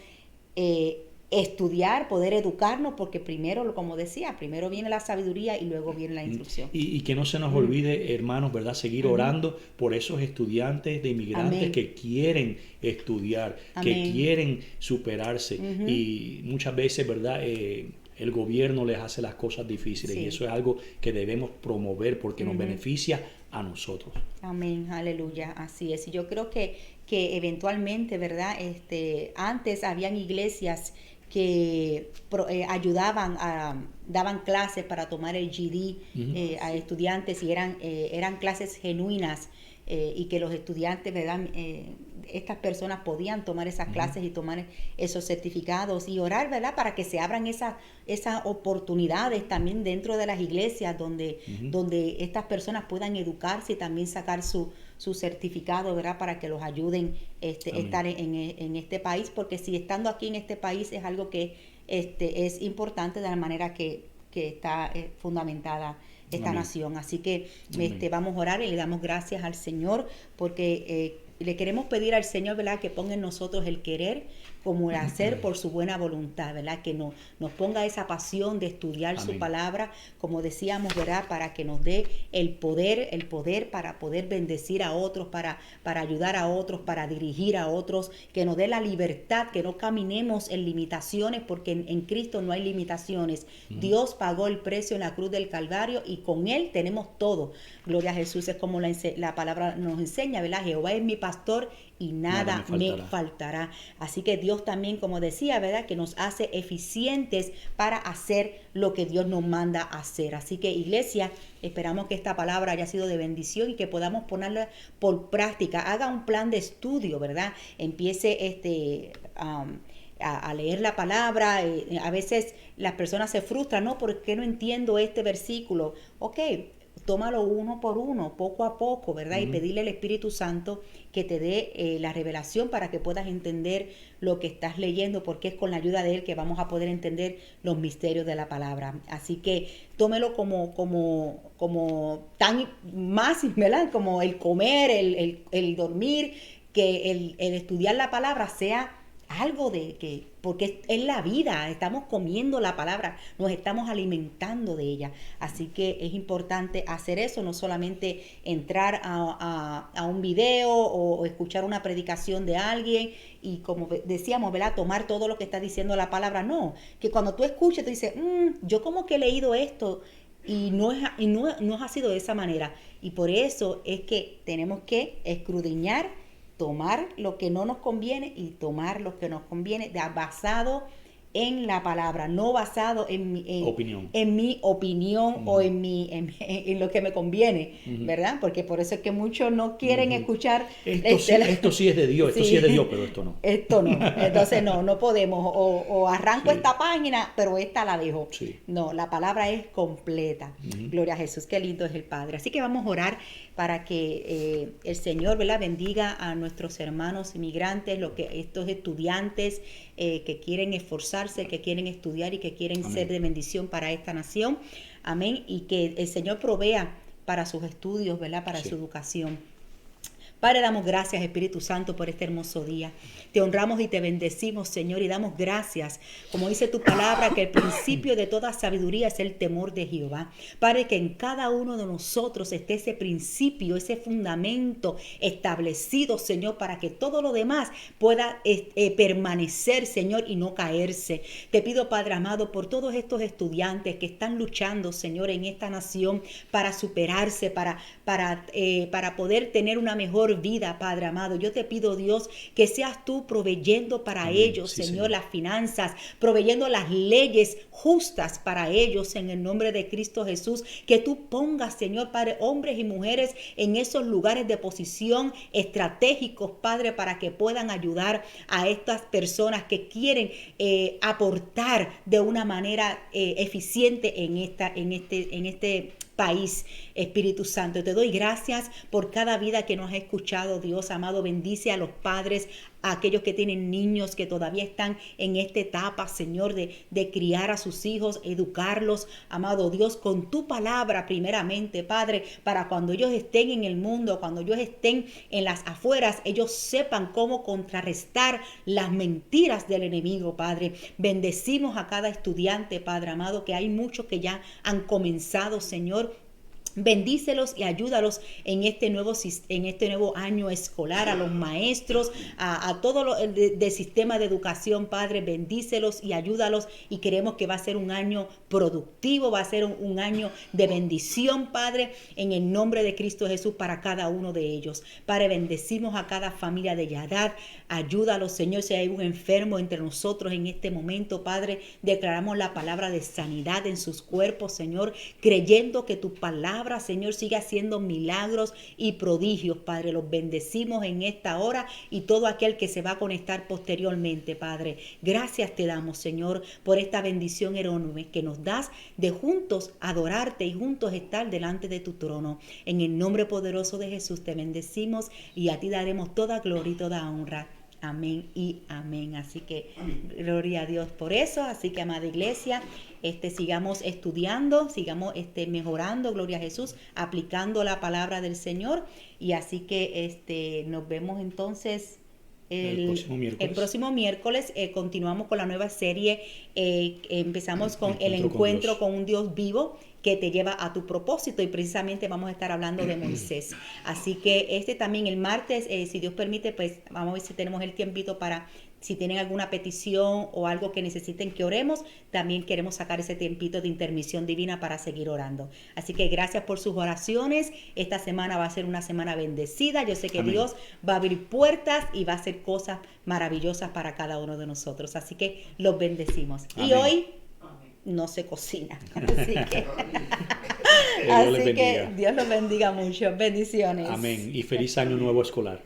estudiar, poder educarnos, porque primero, como decía, primero viene la sabiduría y luego viene la instrucción. Y que no se nos olvide, hermanos, ¿verdad? Seguir orando por esos estudiantes de inmigrantes Amén. que quieren estudiar, que Amén. quieren superarse. Y muchas veces, ¿verdad? El gobierno les hace las cosas difíciles, Sí. y eso es algo que debemos promover porque nos beneficia a nosotros. Amén, aleluya, así es. Y yo creo que eventualmente, ¿verdad? Antes habían iglesias que ayudaban, daban clases para tomar el GD a estudiantes, y eran clases genuinas, y que los estudiantes, ¿verdad? Estas personas podían tomar esas clases y tomar esos certificados y orar, ¿verdad? Para que se abran esas oportunidades también dentro de las iglesias donde estas personas puedan educarse y también sacar su certificado, ¿verdad? Para que los ayuden estar en este país, porque si estando aquí en este país es algo que es importante de la manera que está fundamentada esta Amén. nación. Así que Amén. vamos a orar y le damos gracias al Señor, porque le queremos pedir al Señor, ¿verdad? Que ponga en nosotros el querer como el hacer por su buena voluntad, ¿verdad? Que nos ponga esa pasión de estudiar Amén. su palabra, como decíamos, ¿verdad? Para que nos dé el poder para poder bendecir a otros, para ayudar a otros, para dirigir a otros, que nos dé la libertad, que no caminemos en limitaciones, porque en Cristo no hay limitaciones. Dios pagó el precio en la cruz del Calvario y con Él tenemos todo. Gloria a Jesús, es como la palabra nos enseña, ¿verdad? Jehová es mi pastor y nada me faltará. Así que Dios también, como decía, ¿verdad? Que nos hace eficientes para hacer lo que Dios nos manda hacer. Así que, iglesia, esperamos que esta palabra haya sido de bendición y que podamos ponerla por práctica. Haga un plan de estudio, ¿verdad? Empiece a leer la palabra. A veces las personas se frustran, ¿no? ¿Por qué no entiendo este versículo? Ok, tómalo uno por uno, poco a poco, ¿verdad? Y pedirle al Espíritu Santo que te dé la revelación para que puedas entender lo que estás leyendo, porque es con la ayuda de Él que vamos a poder entender los misterios de la palabra. Así que tómelo como tan más, ¿verdad? Como el comer, el dormir, que el estudiar la palabra sea algo porque es la vida, estamos comiendo la palabra, nos estamos alimentando de ella. Así que es importante hacer eso, no solamente entrar a un video o escuchar una predicación de alguien y, como decíamos, ¿verdad? Tomar todo lo que está diciendo la palabra. No, que cuando tú escuches, tú dices, yo como que he leído esto y no ha sido de esa manera. Y por eso es que tenemos que escudriñar, tomar lo que no nos conviene y tomar lo que nos conviene, basado en la palabra, no basado en mi opinión o en lo que me conviene, ¿verdad? Porque por eso es que muchos no quieren escuchar. Esto sí es de Dios, sí, esto sí es de Dios, pero esto no. Esto no. Entonces no podemos. O arranco esta página, pero esta la dejo. Sí. No, la palabra es completa. Gloria a Jesús, qué lindo es el Padre. Así que vamos a orar para que el Señor, ¿verdad?, bendiga a nuestros hermanos inmigrantes, estos estudiantes que quieren esforzarse, que quieren estudiar y que quieren ser de bendición para esta nación. Amén. Y que el Señor provea para sus estudios, ¿verdad?, para su educación. Padre, damos gracias, Espíritu Santo, por este hermoso día. Te honramos y te bendecimos, Señor, y damos gracias, como dice tu palabra, que el principio de toda sabiduría es el temor de Jehová. Padre, que en cada uno de nosotros esté ese principio, ese fundamento establecido, Señor, para que todo lo demás pueda permanecer, Señor, y no caerse. Te pido, Padre amado, por todos estos estudiantes que están luchando, Señor, en esta nación para superarse, para poder tener una mejor mejor vida, Padre amado. Yo te pido, Dios, que seas tú proveyendo para Amén. ellos, Sí, Señor, Señor. las finanzas, proveyendo las leyes justas para ellos en el nombre de Cristo Jesús. Que tú pongas, Señor, Padre, hombres y mujeres en esos lugares de posición estratégicos, Padre, para que puedan ayudar a estas personas que quieren aportar de una manera eficiente en este país. Espíritu Santo, te doy gracias por cada vida que nos ha escuchado, Dios amado. Bendice a los padres, a aquellos que tienen niños que todavía están en esta etapa, Señor, de criar a sus hijos, educarlos, amado Dios, con tu palabra primeramente, Padre, para cuando ellos estén en el mundo, cuando ellos estén en las afueras, ellos sepan cómo contrarrestar las mentiras del enemigo, Padre. Bendecimos a cada estudiante, Padre amado, que hay muchos que ya han comenzado, Señor. Bendícelos y ayúdalos en este nuevo año escolar, a los maestros, a todo lo del sistema de educación, Padre. Bendícelos y ayúdalos, y queremos que va a ser un año productivo, va a ser un año de bendición, Padre, en el nombre de Cristo Jesús para cada uno de ellos. Padre, bendecimos a cada familia de Yadad. Ayúdalos, Señor, si hay un enfermo entre nosotros en este momento, Padre, declaramos la palabra de sanidad en sus cuerpos, Señor, creyendo que tu palabra, Señor, sigue haciendo milagros y prodigios, Padre. Los bendecimos en esta hora y todo aquel que se va a conectar posteriormente, Padre. Gracias te damos, Señor, por esta bendición enorme que nos das de juntos adorarte y juntos estar delante de tu trono. En el nombre poderoso de Jesús te bendecimos y a ti daremos toda gloria y toda honra. Amén y amén. Así que gloria a Dios por eso. Así que, amada iglesia, sigamos estudiando, sigamos mejorando, gloria a Jesús, aplicando la palabra del Señor. Y así que nos vemos entonces el próximo miércoles. Continuamos con la nueva serie. Empezamos con el encuentro con un Dios vivo que te lleva a tu propósito, y precisamente vamos a estar hablando de Moisés. Así que también el martes, si Dios permite, pues vamos a ver si tenemos el tiempito para, si tienen alguna petición o algo que necesiten que oremos, también queremos sacar ese tiempito de intermisión divina para seguir orando. Así que gracias por sus oraciones. Esta semana va a ser una semana bendecida. Yo sé que Amén. Dios va a abrir puertas y va a hacer cosas maravillosas para cada uno de nosotros. Así que los bendecimos. Amén. Y hoy no se cocina. Así que Dios los bendiga mucho. Bendiciones. Amén. Y feliz año nuevo escolar.